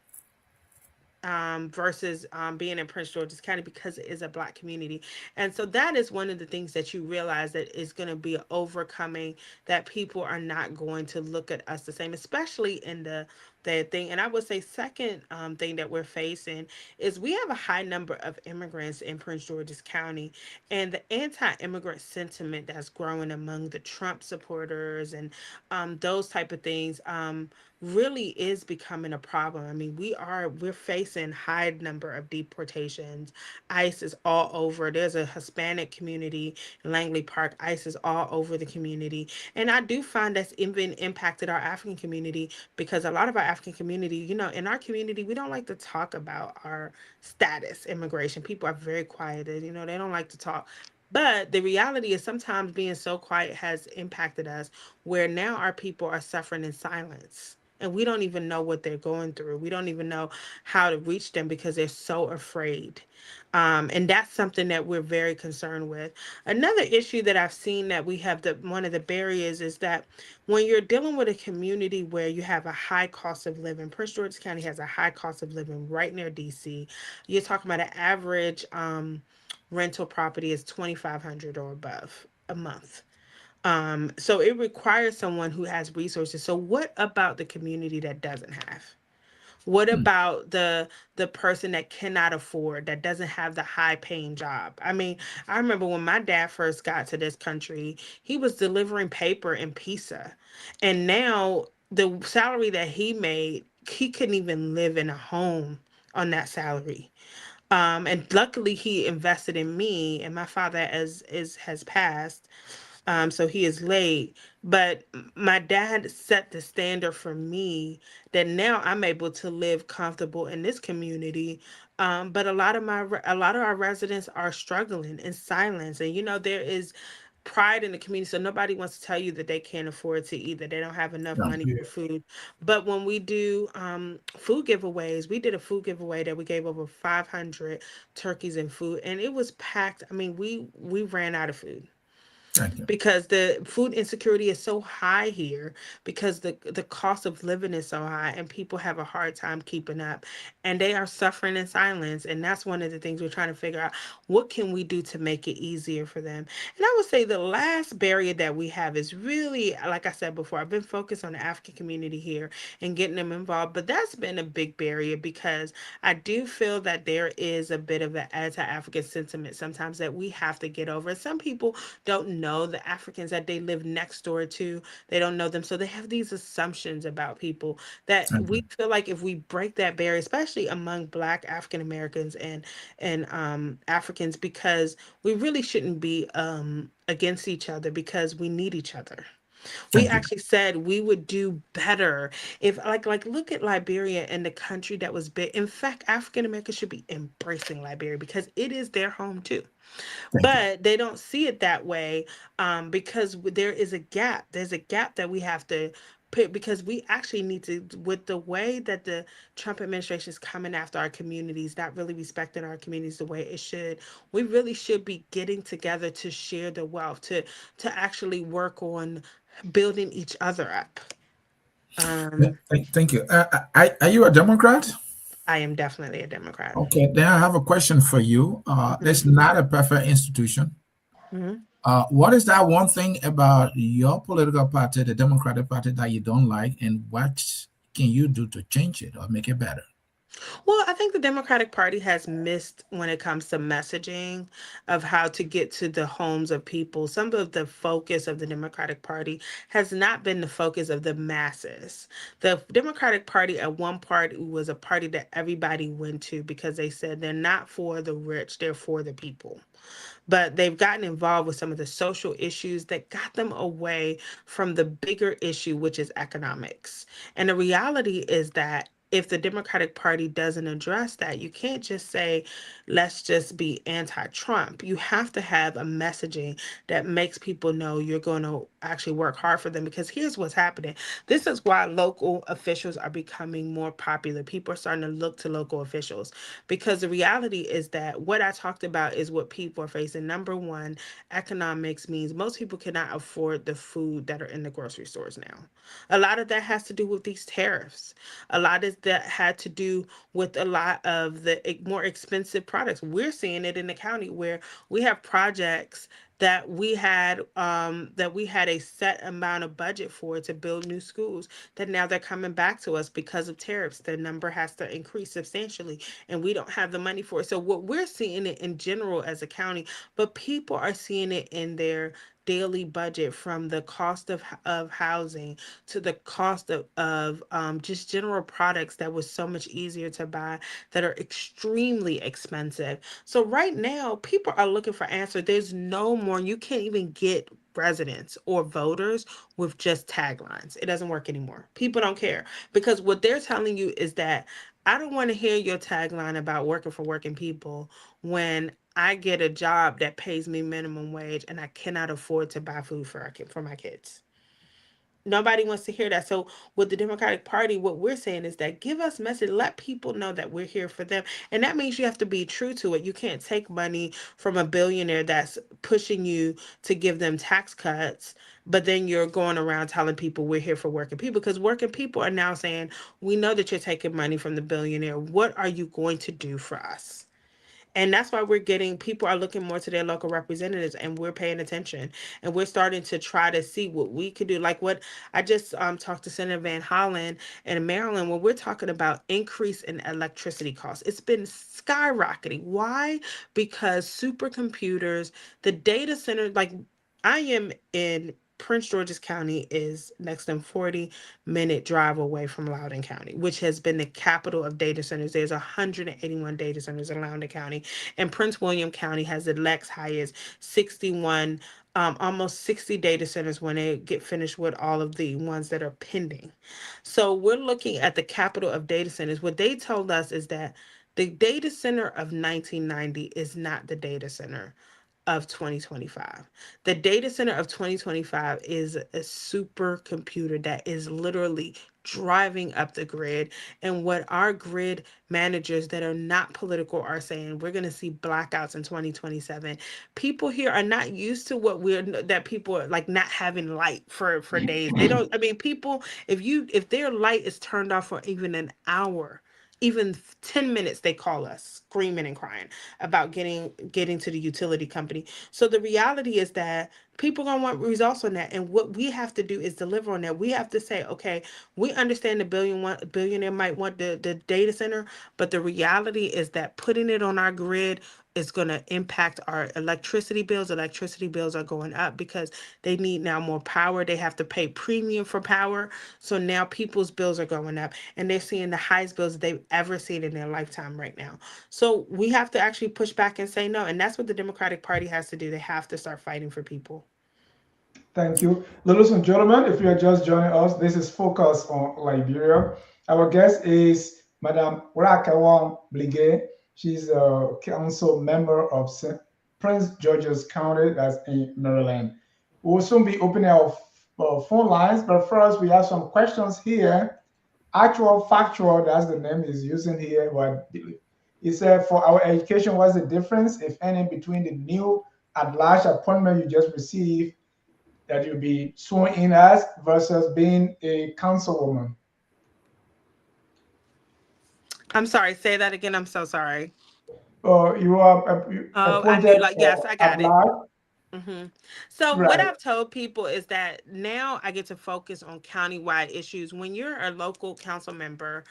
versus being in Prince George's County, because it is a Black community. And so that is one of the things that you realize that is going to be overcoming, that people are not going to look at us the same, especially in the thing. And I would say second thing that we're facing is we have a high number of immigrants in Prince George's County, and the anti-immigrant sentiment that's growing among the Trump supporters and those type of things. Really is becoming a problem. I mean, we're facing high number of deportations. ICE is all over. There's a Hispanic community in Langley Park. ICE is all over the community. And I do find that's even impacted our African community, because a lot of our African community, in our community, we don't like to talk about our status immigration. People are very quiet. They don't like to talk. But the reality is sometimes being so quiet has impacted us, where now our people are suffering in silence, and we don't even know what they're going through. We don't even know how to reach them because they're so afraid. And that's something that we're very concerned with. Another issue that I've seen that we have, one of the barriers is that when you're dealing with a community where you have a high cost of living, Prince George's County has a high cost of living right near DC. You're talking about an average rental property is 2,500 or above a month. So it requires someone who has resources. So what about the community that doesn't have? What Hmm. about the person that cannot afford, that doesn't have the high paying job? I mean, I remember when my dad first got to this country, he was delivering paper in Pisa. And now the salary that he made, he couldn't even live in a home on that salary. And luckily he invested in me, and my father has passed. So he is late, but my dad set the standard for me that now I'm able to live comfortable in this community. But a lot of our residents are struggling in silence, and there is pride in the community. So nobody wants to tell you that they can't afford to eat, that they don't have enough Yeah. money Yeah. for food. But when we do food giveaways, we did a food giveaway that we gave over 500 turkeys and food, and it was packed. I mean, we ran out of food Thank you. because the food insecurity is so high here, because the cost of living is so high, and people have a hard time keeping up, and they are suffering in silence. And that's one of the things we're trying to figure out: what can we do to make it easier for them? And I would say the last barrier that we have is really, like I said before, I've been focused on the African community here and getting them involved, but that's been a big barrier, because I do feel that there is a bit of an anti-African sentiment sometimes that we have to get over. Some people don't know the Africans that they live next door to. They don't know them. So they have these assumptions about people that Thank we you. feel like if we break that barrier, especially among Black African Americans and Africans, because we really shouldn't be against each other, because we need each other. We Thank you. actually said we would do better if, like look at Liberia and the country that was big. In fact, African Americans should be embracing Liberia because it is their home too. Thank you. But they don't see it that way, because there is a gap. There's a gap that we have to put, because we actually need to, with the way that the Trump administration is coming after our communities, not really respecting our communities the way it should. We really should be getting together to share the wealth, to actually work on building each other up. Yeah, Um, thank you. Are you a Democrat? I am definitely a Democrat. Okay, then I have a question for you. There's Mhm, not a perfect institution. mhm. What is that one thing about your political party, the Democratic Party, that you don't like, and what can you do to change it or make it better? Well, I think the Democratic Party has missed when it comes to messaging of how to get to the homes of people. Some of the focus of the Democratic Party has not been the focus of the masses. The Democratic Party at one part was a party that everybody went to because they said they're not for the rich, they're for the people, but they've gotten involved with some of the social issues that got them away from the bigger issue, which is economics. And the reality is that if the Democratic Party doesn't address that, you can't just say, let's just be anti Trump. You have to have a messaging that makes people know you're going to actually work hard for them. Because here's what's happening, this is why local officials are becoming more popular. People are starting to look to local officials because the reality is that what I talked about is what people are facing. Number one, economics means most people cannot afford the food that are in the grocery stores now. A lot of that has to do with these tariffs. A lot of that had to do with a lot of the more expensive products. We're seeing it in the county where we have projects that we had a set amount of budget for to build new schools that now they're coming back to us because of tariffs. The number has to increase substantially and we don't have the money for it. So what we're seeing it in general as a county, but people are seeing it in their daily budget, from the cost of housing to the cost of just general products that was so much easier to buy that are extremely expensive. So right now, people are looking for answers. There's no more, you can't even get residents or voters with just taglines. It doesn't work anymore. People don't care because what they're telling you is that I don't want to hear your tagline about working for working people when I get a job that pays me minimum wage and I cannot afford to buy food for my kids. Nobody wants to hear that. So with the Democratic Party, what we're saying is that give us message, let people know that we're here for them. And that means you have to be true to it. You can't take money from a billionaire that's pushing you to give them tax cuts, but then you're going around telling people we're here for working people, because working people are now saying, we know that you're taking money from the billionaire. What are you going to do for us? And that's why we're getting, people are looking more to their local representatives and we're paying attention and we're starting to try to see what we could do. Like what I just talked to Senator Van Hollen in Maryland, when we're talking about increase in electricity costs, it's been skyrocketing. Why? Because supercomputers, the data centers, like I am in Prince George's County is next to 40-minute drive away from Loudoun County, which has been the capital of data centers. There's 181 data centers in Loudoun County, and Prince William County has the next highest, 61, almost 60 data centers when they get finished with all of the ones that are pending. So we're looking at the capital of data centers. What they told us is that the data center of 1990 is not the data center of 2025. The data center of 2025 is a supercomputer that is literally driving up the grid. And what our grid managers that are not political are saying, we're going to see blackouts in 2027. People here are not used to what we're, that people are like not having light for days. They don't, I mean, people, if their light is turned off for even an hour, even 10 minutes, they call us screaming and crying about getting to the utility company. So the reality is that people gonna want results on that, and what we have to do is deliver on that. We have to say, okay, we understand the billionaire might want the data center, but the reality is that putting it on our grid is going to impact our electricity bills. Electricity bills are going up because they need now more power. They have to pay premium for power. So now people's bills are going up and they're seeing the highest bills they've ever seen in their lifetime right now. So we have to actually push back and say no. And that's what the Democratic Party has to do. They have to start fighting for people. Thank you. Ladies and gentlemen, if you are just joining us, this is Focus on Liberia. Our guest is Madame Rakawan Blegay. She's a council member of Prince George's County, that's in Maryland. We will soon be opening our phone lines, but first we have some questions here. Actual Factual, that's the name he's using here. What he said, for our education, what's the difference, if any, between the new at-large appointment you just received that you'll be sworn in as versus being a councilwoman? I'm sorry. Say that again. I'm so sorry. You are Oh, I knew, appointed like, yes, for I got at it. large. Hmm. So what Right. I've told people is that now I get to focus on countywide issues. When you're a local council member,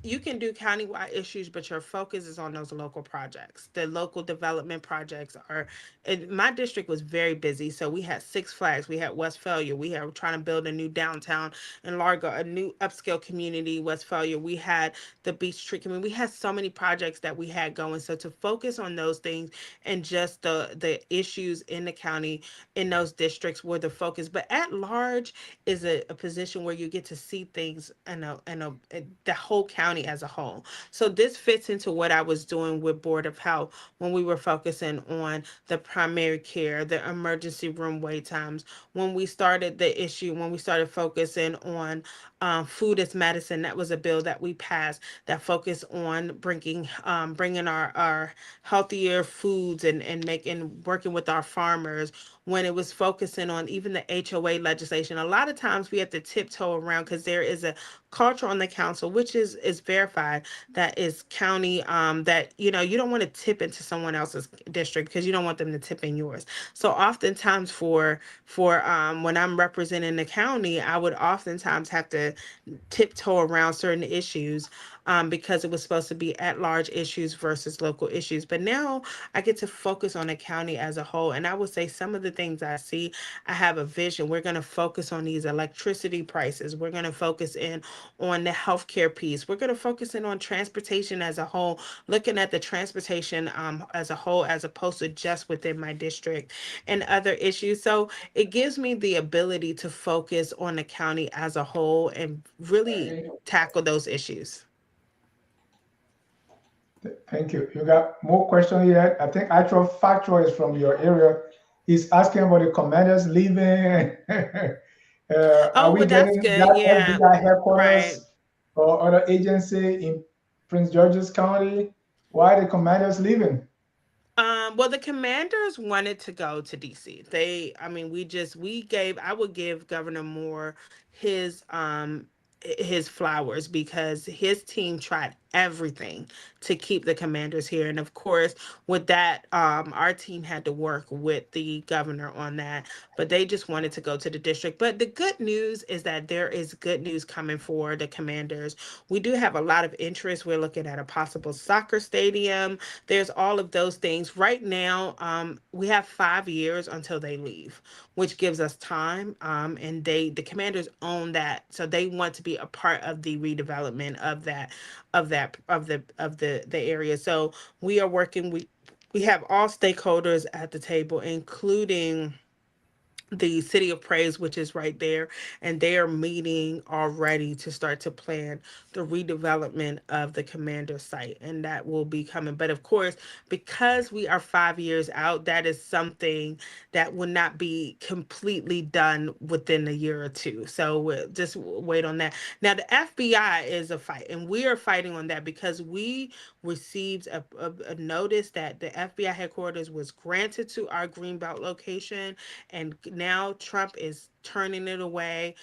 you can do countywide issues, but your focus is on those local projects. The local development projects are, and my district was very busy. So we had Six Flags, we had Westphalia, we had trying to build a new downtown in Largo, a new upscale community, Westphalia. We had the Beach Street community. We had so many projects that we had going. So to focus on those things and just the issues in the county in those districts were the focus. But at large is a position where you get to see things the whole county as a whole. So this fits into what I was doing with Board of Health when we were focusing on the primary care, the emergency room wait times. When we started focusing on food as medicine, that was a bill that we passed that focused on bringing our healthier foods and making working with our farmers. When it was focusing on even the HOA legislation, a lot of times we have to tiptoe around because there is a culture on the council, which is verified, that is county, that you don't want to tip into someone else's district because you don't want them to tip in yours. So oftentimes for when I'm representing the county, I would oftentimes have to tiptoe around certain issues, because it was supposed to be at large issues versus local issues. But now I get to focus on the county as a whole. And I would say some of the things I see, I have a vision. We're going to focus on these electricity prices. We're going to focus in on the healthcare piece. We're going to focus in on transportation as a whole, looking at the transportation as a whole, as opposed to just within my district and other issues. So it gives me the ability to focus on the county as a whole and really Okay. tackle those issues. Thank you. You got more question yet? I think actual factual is from your area. He's asking about the commanders leaving. Are Oh, we well, that's getting good. that Yeah, FBI right. headquarters or other agency in Prince George's County? Why the commanders leaving? Well, the commanders wanted to go to DC. I mean, I would give Governor Moore his his flowers because his team tried everything to keep the commanders here. And of course, with that, our team had to work with the governor on that. But they just wanted to go to the district. But the good news is that there is good news coming for the commanders. We do have a lot of interest. We're looking at a possible soccer stadium. There's all of those things. Right now, we have 5 years until they leave, which gives us time. And the commanders own that, so they want to be a part of the redevelopment of the area. So we are working. We have all stakeholders at the table, including the City of Praise, which is right there, and they are meeting already to start to plan the redevelopment of the commander site, and that will be coming. But of course, because we are 5 years out, that is something that will not be completely done within a year or two. So we'll just wait on that. Now, the FBI is a fight, and we are fighting on that because we received a notice that the FBI headquarters was granted to our Greenbelt location, and now Trump is turning it away,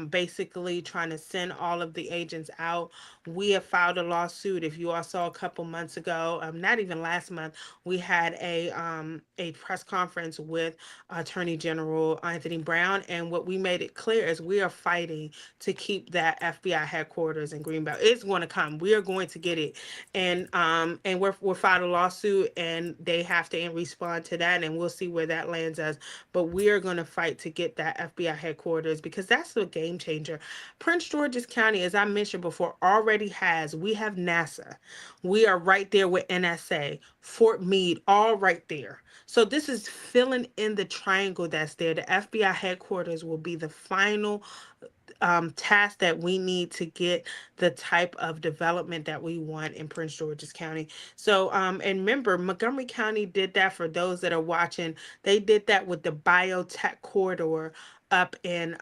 basically trying to send all of the agents out. We have filed a lawsuit. If you all saw a couple months ago, not even last month, we had a press conference with Attorney General Anthony Brown, and what we made it clear is we are fighting to keep that FBI headquarters in Greenbelt. It's going to come. We are going to get it, and we're filed a lawsuit, and they have to respond to that, and we'll see where that lands us. But we are going to fight to get that FBI headquarters because that's a game changer. Prince George's County, as I mentioned before, already we have NASA. We are right there with NSA, Fort Meade, all right there. So this is filling in the triangle that's there. The FBI headquarters will be the final task that we need to get the type of development that we want in Prince George's County. So, and remember, Montgomery County did that. For those that are watching, they did that with the biotech corridor up in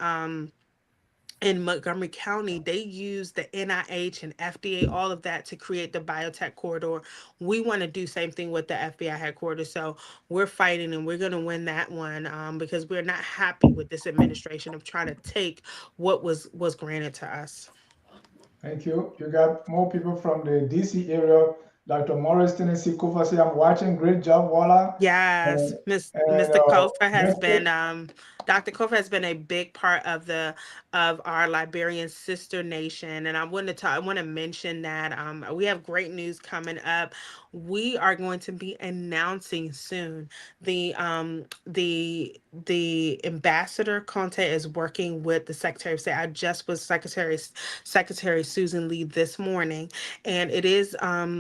Montgomery County. They used the NIH and FDA, all of that, to create the biotech corridor. We want to do same thing with the FBI headquarters. So we're fighting, and we're going to win that one, because we're not happy with this administration of trying to take what was granted to us. Thank you. You got more people from the DC area. Dr. Morris, Tennessee Kufa say, I'm watching. Great job, Walla. Yes, And, and Mr. Kofa has Mr. been Dr. Kofa has been a big part of the of our Liberian sister nation, and I want to mention that we have great news coming up. We are going to be announcing soon the the ambassador Conte is working with the Secretary of State. I just was Secretary Susan Lee this morning, and it is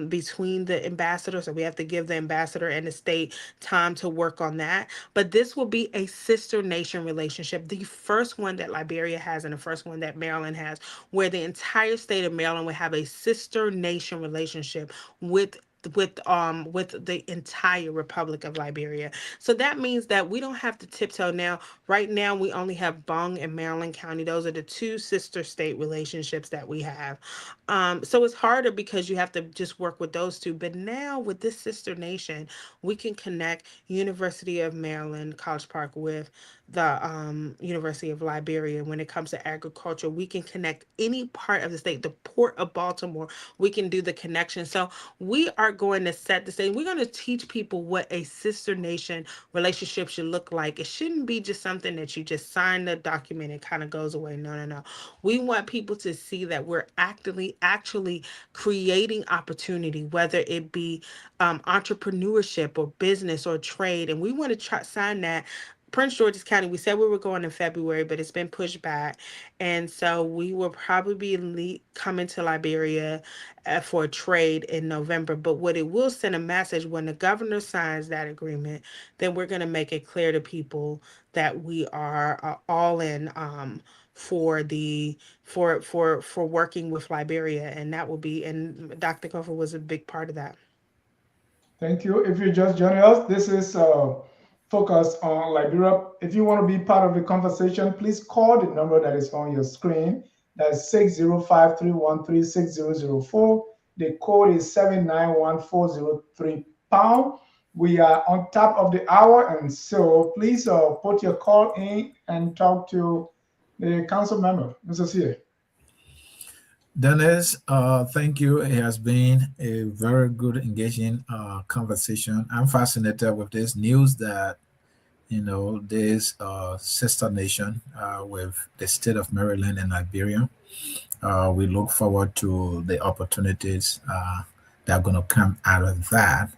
between the ambassadors, so we have to give the ambassador and the state time to work on that. But this will be a sister nation relationship, the first one that Liberia has and the first one that Maryland has, where the entire state of Maryland will have a sister nation relationship with with the entire Republic of Liberia. So that means that we don't have to tiptoe now. Right now we only have Bong and Maryland County. Those are the two sister state relationships that we have. So it's harder because you have to just work with those two. But now with this sister nation, we can connect University of Maryland, College Park with the University of Liberia. When it comes to agriculture, we can connect any part of the state, the Port of Baltimore, we can do the connection. So we are going to set the stage. We're going to teach people what a sister nation relationship should look like. It shouldn't be just something that you just sign the document and kind of goes away. No, no, no. We want people to see that we're actively actually creating opportunity, whether it be entrepreneurship or business or trade. And we want to try sign that. Prince George's County, we said we were going in February, but it's been pushed back. And so we will probably be coming to Liberia for trade in November. But what it will send a message when the governor signs that agreement, then we're going to make it clear to people that we are all in for the for working with Liberia, and that will be, and Dr. Kofa was a big part of that. Thank you. If you're just joining us, this is Focus on Liberia. If you want to be part of the conversation, please call the number that is on your screen. That's 605-313-6004. The code is 791-403 #. We are on top of the hour, and so please put your call in and talk to the council member, Mr. C. Dennis, thank you. It has been a very good, engaging conversation. I'm fascinated with this news that this sister nation with the state of Maryland and Liberia. We look forward to the opportunities that are going to come out of that,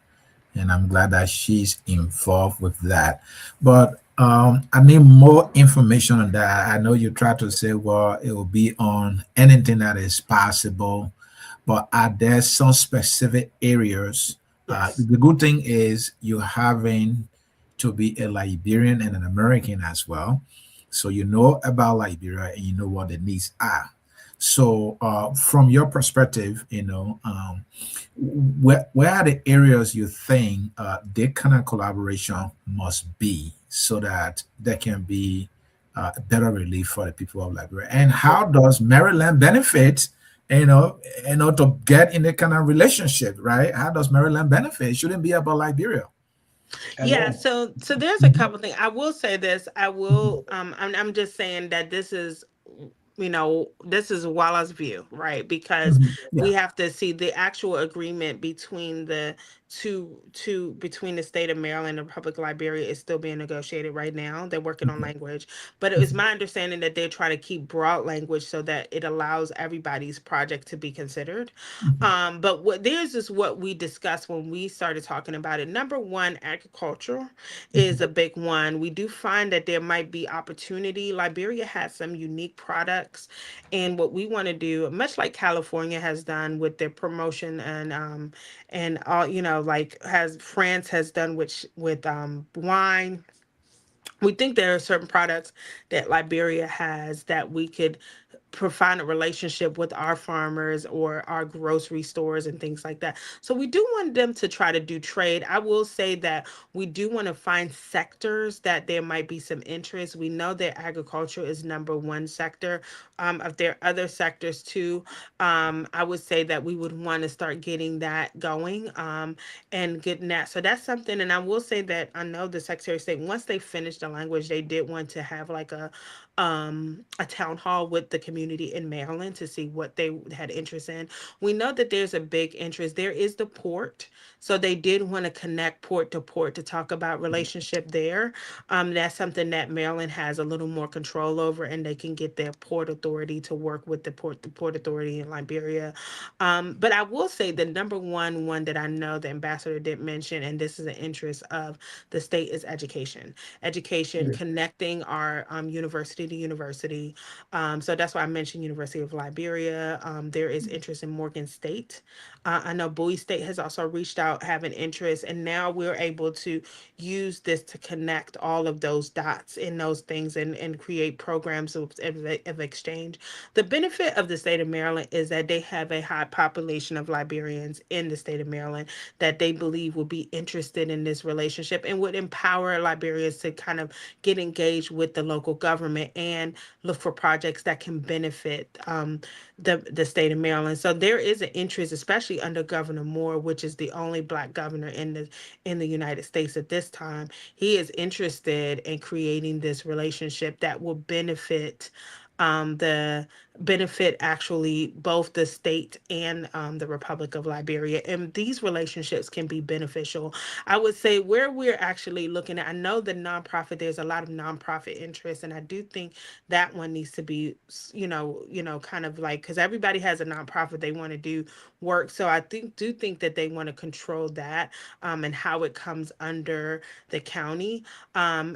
and I'm glad that she's involved with that. But I need more information on that. I know you try to say, well, it will be on anything that is possible, but are there some specific areas? Yes. The good thing is you having to be a Liberian and an American as well. So you know about Liberia and you know what the needs are. So, from your perspective, where are the areas you think that kind of collaboration must be so that there can be better relief for the people of Liberia? And how does Maryland benefit? To get in a kind of relationship, right? How does Maryland benefit? It shouldn't be about Liberia. Yeah, Amen. so there's a Mhm, couple things. I will say this. I mhm, will I'm just saying that this is, this is Walla's view, right? Because mhm. we Yeah. have to see the actual agreement between the two between the state of Maryland and Republic of Liberia is still being negotiated right now. They're working on Okay. language, but it was Mhm, my understanding that they're trying to keep broad language so that it allows everybody's project to be considered. mhm, But what there's is what we discussed when we started talking about it. Number one, agriculture is mhm, a big one. We do find that there might be opportunity. Liberia has some unique products, and what we want to do, much like California has done with their promotion and all, like has France has done with wine. We think there are certain products that Liberia has that we could provide a relationship with our farmers or our grocery stores and things like that. So we do want them to try to do trade. I will say that we do want to find sectors that there might be some interest. We know that agriculture is number one sector. If there are other sectors too, I would say that we would want to start getting that going and getting that. So that's something. And I will say that I know the Secretary of State, once they finished the language, they did want to have like a town hall with the community in Maryland to see what they had interest in. We know that there's a big interest. There is the port, so they did want to connect port to port to talk about relationship there. That's something that Maryland has a little more control over, and they can get their port authority to work with the port authority in Liberia. But I will say the number one that I know the ambassador did mention, and this is an interest of the state, is education. Education, Yeah. connecting our university to university. So that's why I mentioned University of Liberia. There is interest in Morgan State. I know Bowie State has also reached out, having interest, and now we're able to use this to connect all of those dots in those things and create programs of exchange. The benefit of the state of Maryland is that they have a high population of Liberians in the state of Maryland that they believe will be interested in this relationship and would empower Liberians to kind of get engaged with the local government and look for projects that can benefit the state of Maryland. So there is an interest, especially under Governor Moore, which is the only Black governor in the United States at this time. He is interested in creating this relationship that will the benefit actually both the state and the Republic of Liberia. And these relationships can be beneficial. I would say where we're actually looking at, I know the nonprofit, there's a lot of nonprofit interest, and I do think that one needs to be, kind of like, because everybody has a nonprofit they want to do work. So I do think that they want to control that and how it comes under the county.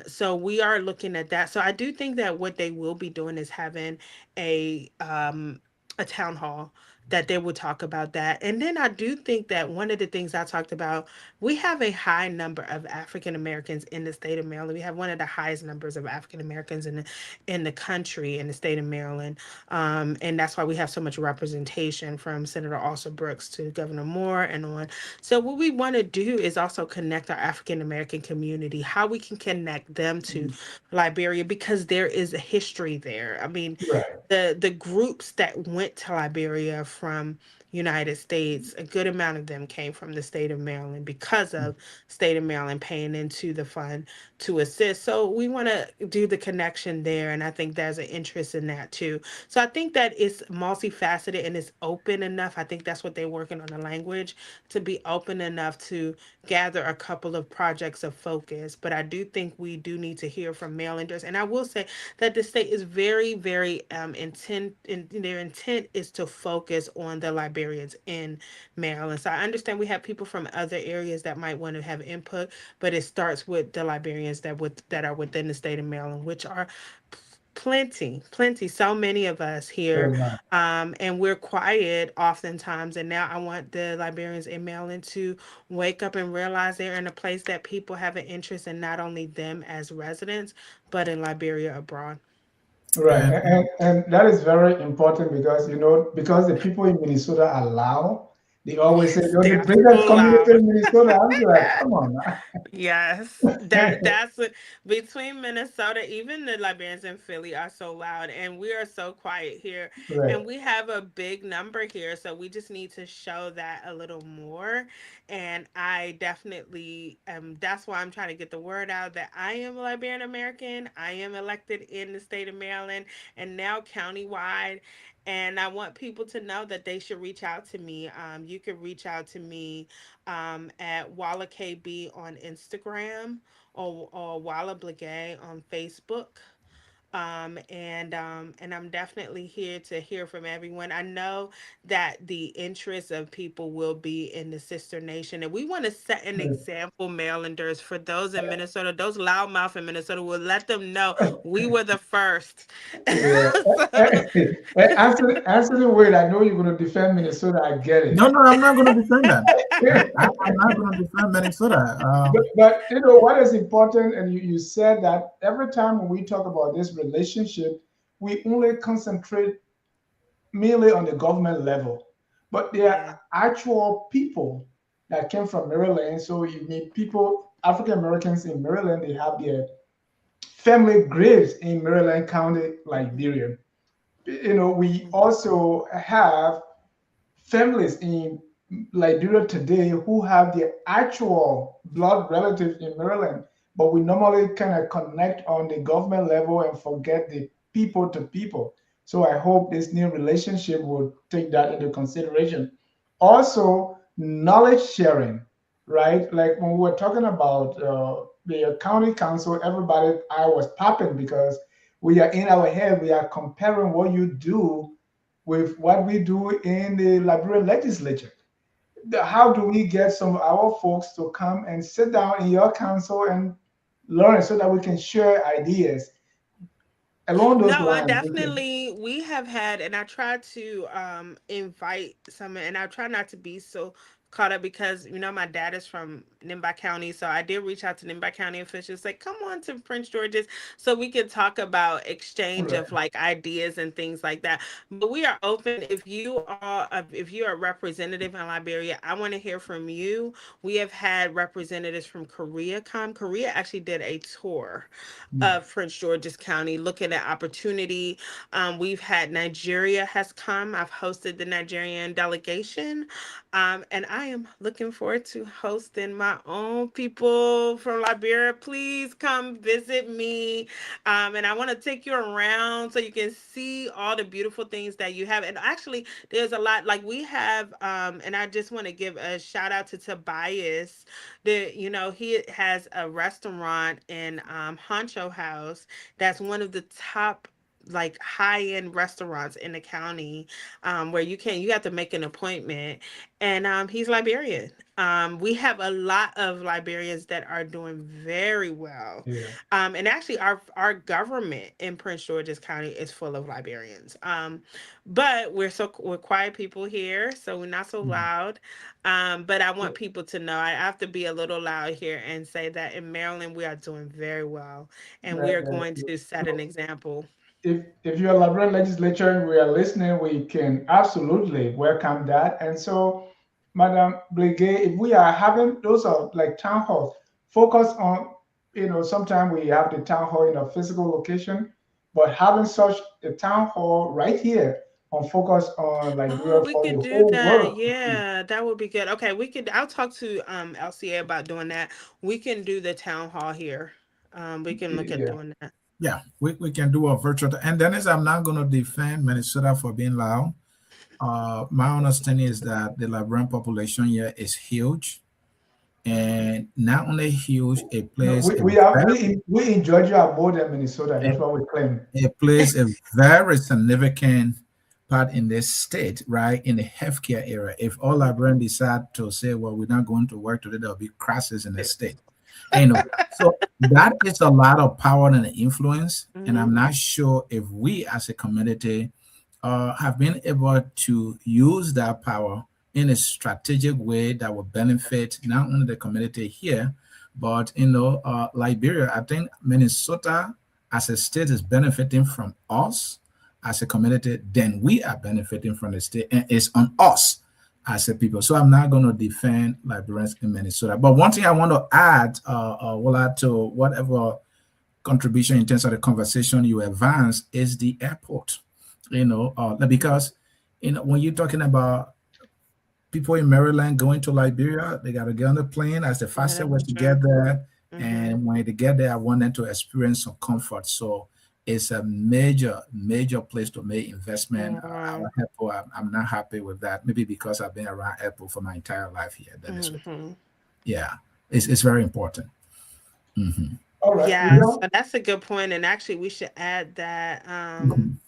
So we are looking at that. So I do think that what they will be doing is having a um, a town hall that they would talk about that. And then I do think that one of the things I talked about, we have a high number of African Americans in the state of Maryland. We have one of the highest numbers of African Americans in the country in the state of Maryland. And that's why we have so much representation from Senator Alston Brooks to Governor Moore and on. So what we want to do is also connect our African American community, how we can connect them to Mhm. Liberia, because there is a history there. I mean, Right. the groups that went to Liberia from United States, a good amount of them came from the state of Maryland because of state of Maryland paying into the fund to assist. So we want to do the connection there, and I think there's an interest in that too. So I think that it's multifaceted and it's open enough. I think that's what they're working on, the language to be open enough to gather a couple of projects of focus. But I do think we do need to hear from Marylanders, and I will say that the state is very, very intent. In their intent is to focus on the Liberians in Maryland. So I understand we have people from other areas that might want to have input, but it starts with the Liberians that are within the state of Maryland, which are plenty, so many of us here. Very much. And we're quiet oftentimes, and now I want the Liberians in Maryland to wake up and realize they're in a place that people have an interest in, not only them as residents but in Liberia abroad. Right. And And that is very important because, because the people in Minnesota allow, they always say, Yes, you're the they're biggest so community loud. in Minnesota. I'm like, come on. Yes, that's between Minnesota, even the Liberians in Philly are so loud, and we are so quiet here, Right. and we have a big number here, so we just need to show that a little more. And I definitely that's why I'm trying to get the word out that I am a Liberian American. I am elected in the state of Maryland and now countywide. And I want people to know that they should reach out to me. You can reach out to me at Walla KB on Instagram or Walla Blegay on Facebook. And I'm definitely here to hear from everyone. I know that the interest of people will be in the sister nation, and we want to set an example, Marylanders, for those in Minnesota, those loudmouth in Minnesota. Will let them know we were the first. Yeah. So, Anthony Wade, I know you're going to defend Minnesota. I get no, it. no, I'm not going to defend that. I'm not going to defend Minnesota. But what is important, and you said that every time when we talk about this relationship, we only concentrate mainly on the government level. But there are yeah, actual people that came from Maryland. So you meet people, African Americans in Maryland, they have their family graves in Maryland County, Liberia. We also have families in Liberia today who have their actual blood relatives in Maryland, but we normally kind of connect on the government level and forget the people to people. So I hope this new relationship will take that into consideration. Also, knowledge sharing, right? Like when we were talking about the county council, everybody, I was popping because we are in our head, we are comparing what you do with what we do in the Liberian legislature. How do we get some of our folks to come and sit down in your council and learn so that we can share ideas along those No, I lines? Okay. definitely we have had, and I try to invite some, and I try not to be so caught up because my dad is from Nimba County, so I did reach out to Nimba County officials, say, come on to Prince George's so we could talk about exchange Right. of like ideas and things like that. But we are open. If you are a representative in Liberia, I want to hear from you. We have had representatives from Korea come. Korea actually did a tour Mm. of Prince George's County, looking at opportunity. We've had Nigeria has come. I've hosted the Nigerian delegation, and I am looking forward to hosting my own people from Liberia. Please come visit me, and I want to take you around so you can see all the beautiful things that you have. And actually, there's a lot like we have, and I just want to give a shout out to Tobias. He has a restaurant in Honcho House that's one of the top like high-end restaurants in the county, where you have to make an appointment, and he's Liberian. We have a lot of Liberians that are doing very well, Yeah. and actually our government in Prince George's County is full of Liberians, but we're quiet people here, so we're not so Mm. loud. But I want people to know I have to be a little loud here and say that in Maryland we are doing very well, and we are That is going good. to set an So example. if you're a Liberian legislature and we are listening, we can absolutely welcome that. And so, Madam Blegay, if we are having those are like town halls, focus on, sometimes we have the town hall in a physical location, but having such a town hall right here on focus on Oh, Liberia we for could the do whole that. world to see. Yeah, that would be good. Okay, I'll talk to LCA about doing that. We can do the town hall here. We can look at Yeah. doing that. Yeah, we can do a virtual. And Dennis, I'm not going to defend Minnesota for being loud. My understanding is that the Liberian population here is huge, and not only huge, it No, plays a we in Georgia are more than Minnesota. That's very, what we claim. it plays a very significant part in this state, right? In the healthcare area. If all Liberians decide to say, well, we're not going to work today, there'll be crisis in the state. So that is a lot of power and influence. And Mm-hmm. I'm not sure if we as a community have been able to use that power in a strategic way that will benefit not only the community here, but Liberia. I think Minnesota as a state is benefiting from us as a community. Then we are benefiting from the state, and it's on us as a people. So I'm not going to defend Liberians in Minnesota. But one thing I want to add, Willa, to whatever contribution in terms of the conversation you advance is the airport. Because when you're talking about people in Maryland going to Liberia, they got to get on the plane as the Yeah, fastest way that's to true. get there. Mm-hmm. And when they get there, I want them to experience some comfort. So it's a major, major place to make investment. Yeah. Our Apple, I'm not happy with that. Maybe because I've been around Apple for my entire life here. That is what, Mm-hmm. yeah, it's very important. Mhm. All right. We Yeah, so don't. that's a good point, and actually we should add that. Um,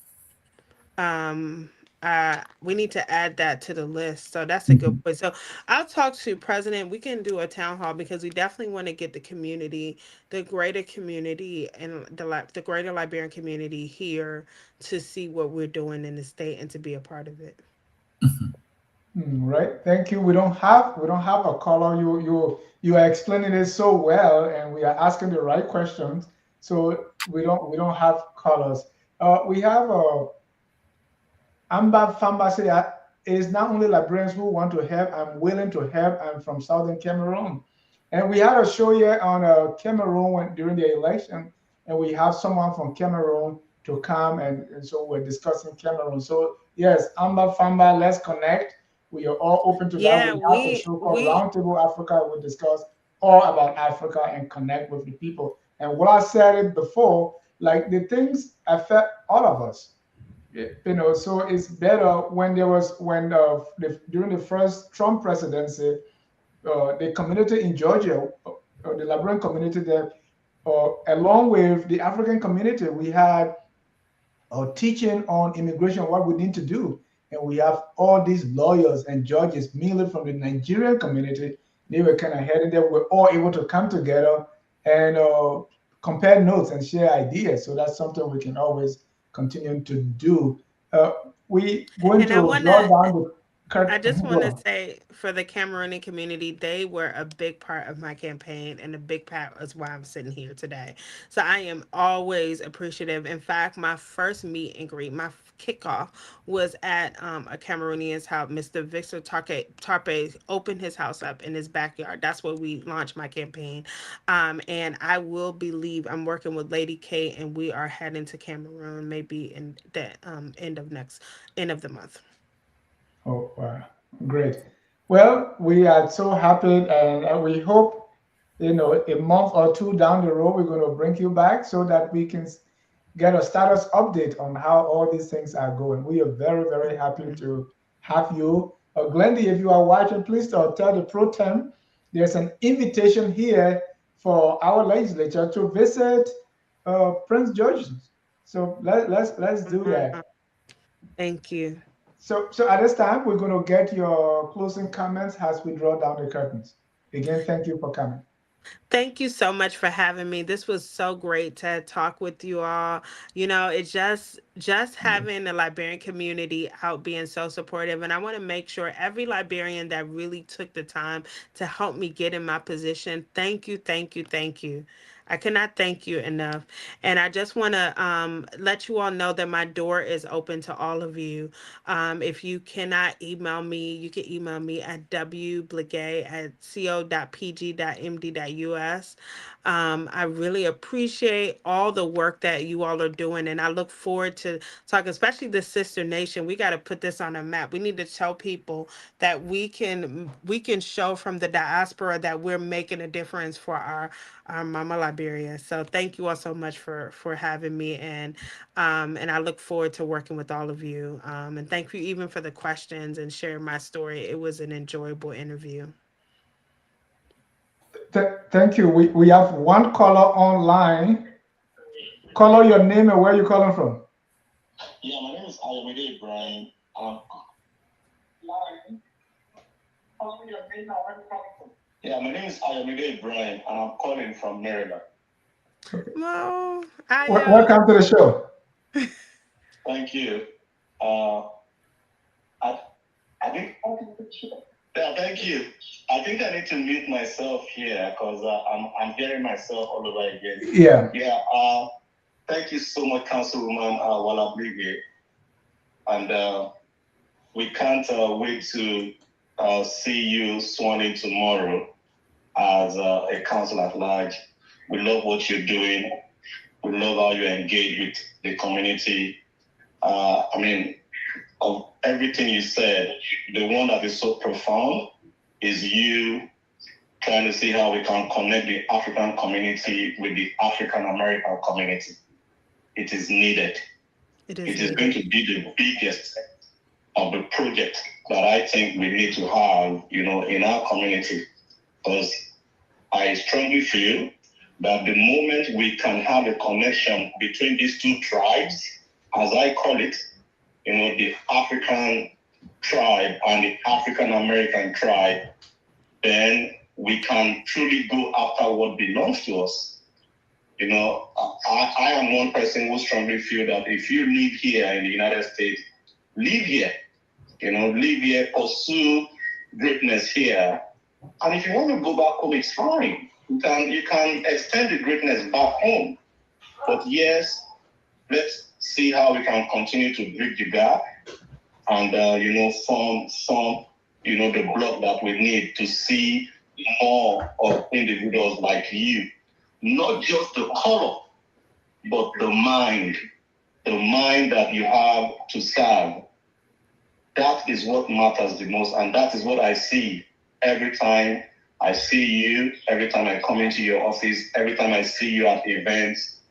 we need to add that to the list. So that's a good Mhm. point. So I'll talk to President. We can do a town hall because we definitely want to get the community, the greater community, and the greater Liberian community here to see what we're doing in the state and to be a part of it. Mhm. Right. Thank you. We don't have a caller. You are explaining it so well, and we are asking the right questions. So we don't have callers. We have a Amba Pharmacy is not only Liberians who want to help. I'm willing to help. I'm from Southern Cameroon. And we had a show here on Cameroon during the election, and we have someone from Cameroon to come, and so we're discussing Cameroon. So, yes, Amba Famba, let's connect. We are all open to that. Yeah, We have a show called Roundtable Africa. We discuss all about Africa and connect with the people. And what I said it before, like the things affect all of us. So it's better when there was when during the first Trump presidency, the community in Georgia, the Liberian community there, along with the African community, we had teaching on immigration, what we need to do. And we have all these lawyers and judges, mainly from the Nigerian community. They were kind of heading there. We're all able to come together and compare notes and share ideas. So that's something we can always continue to do. Uh, we going And I to want draw to down the I curtain. just Go want to on. say for the Cameroonian community, they were a big part of my campaign and a big part is why I'm sitting here today. So I am always appreciative. In fact, my first meet and greet, kickoff was at a Cameroonian's house. Mr. Victor Tarpe opened his house up in his backyard. That's where we launched my campaign. And I will believe I'm working with Lady K and we are heading to Cameroon maybe in the end of the month. Oh, wow. Great. Well, we are so happy, and we hope, a month or two down the road, we're going to bring you back so that we can get a status update on how all these things are going. We are very, very happy to have you. Glendy, if you are watching, please tell the pro tem there's an invitation here for our legislature to visit Prince George's. So let's do that. Thank you. So at this time, we're going to get your closing comments as we draw down the curtains. Again, thank you for coming. Thank you so much for having me. This was so great to talk with you all. It's just having the Liberian community out being so supportive, and I want to make sure every Liberian that really took the time to help me get in my position. Thank you, thank you, thank you. I cannot thank you enough. And I just want to let you all know that my door is open to all of you. If you cannot email me, you can email me at wblegay@co.pg.md.us. I really appreciate all the work that you all are doing, and I look forward to talking, especially the sister nation. We got to put this on a map. We need to tell people that we can show from the diaspora that we're making a difference for our mama Liberia. So thank you all so much for having me, and I look forward to working with all of you. And thank you even for the questions and sharing my story. It was an enjoyable interview. Thank you. We have one caller online. Caller, your name and where you calling from? Yeah, my name is Ayomide Ibrahim. Yeah, my name is Ayomide Ibrahim, and I'm calling from Maryland. Well, Welcome to the show. Thank you. I think. Yeah, thank you. I think I need to mute myself here because I'm hearing myself all over again. Yeah. Yeah. Thank you so much, Councilwoman Wala Blegay. And we can't wait to see you sworn in tomorrow as a council at large. We love what you're doing. We love how you engage with the community. Of everything you said, the one that is so profound is you trying to see how we can connect the African community with the African American community. It is needed. It is going to be the biggest of the project that I think we need to have, in our community. Because I strongly feel that the moment we can have a connection between these two tribes, as I call it, the African tribe and the African American tribe, then we can truly go after what belongs to us. I am one person who strongly feel that if you live here in the United States, live here, pursue greatness here. And if you want to go back home, it's fine. You can extend the greatness back home. But yes, let's see how we can continue to bridge the gap and, form the block that we need to see more of individuals like you. Not just the color, but the mind that you have to serve. That is what matters the most, and that is what I see every time I see you, every time I come into your office, every time I see you at events.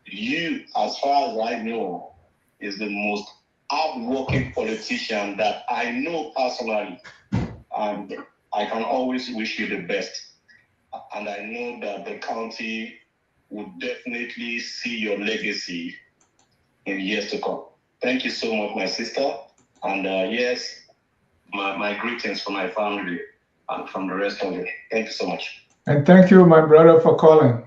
you, as far as I know, is the most hardworking politician that I know personally. And I can always wish you the best. And I know that the county would definitely see your legacy in years to come. Thank you so much, my sister. And yes, my greetings from my family and from the rest of you. Thank you so much. And thank you, my brother, for calling.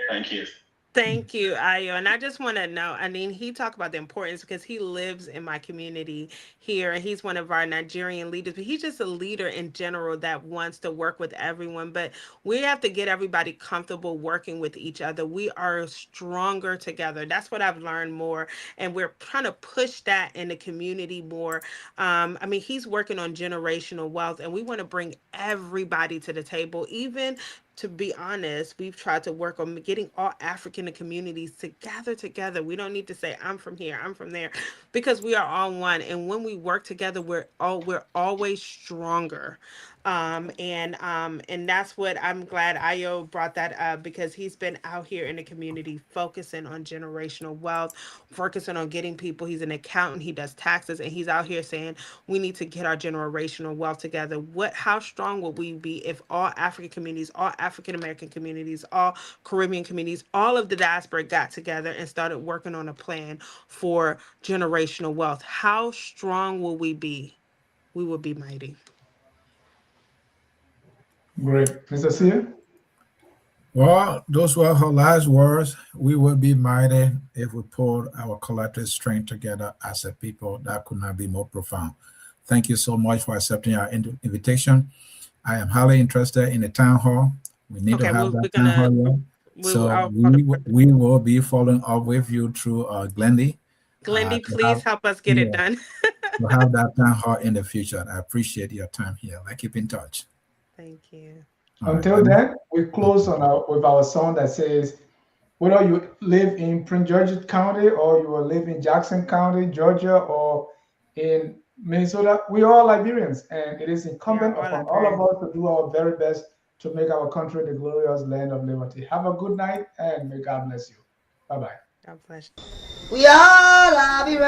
Thank you. Thank you, Ayo. And I just want to know, I mean, he talked about the importance because he lives in my community here and he's one of our Nigerian leaders, but he's just a leader in general that wants to work with everyone. But we have to get everybody comfortable working with each other. We are stronger together. That's what I've learned more. And we're trying to push that in the community more. I mean, he's working on generational wealth and we want to bring everybody to the table, even to be honest, we've tried to work on getting all African communities to gather together. We don't need to say I'm from here, I'm from there, because we are all one. And when we work together, we're always stronger. And that's what I'm glad Ayo brought that up because he's been out here in the community focusing on generational wealth, focusing on getting people. He's an accountant, he does taxes, and he's out here saying we need to get our generational wealth together. How strong would we be if all African communities, all African American communities, all Caribbean communities, all of the diaspora got together and started working on a plan for generational wealth? How strong will we be? We will be mighty. Great. Mr. Seer? Well, those were her last words. We will be mighty if we pull our collective strength together as a people. That could not be more profound. Thank you so much for accepting our invitation. I am highly interested in the town hall. We need to Okay, have we're that town hall gonna. here. So we will be following up with you through Glendy Glendy, to please have, help us get it yeah, done. to have that town hall in the future. I appreciate your time here. Let's keep in touch. Thank you. All right, Until Glendy. then, we close with our song that says, whether you live in Prince George's County or you live in Jackson County, Georgia, or in Minnesota, we are all Liberians, and it is We are incumbent all upon up all here. of us to do our very best to make our country the glorious land of liberty. Have a good night, and may God bless you. Bye-bye. God bless you. We are Liberians.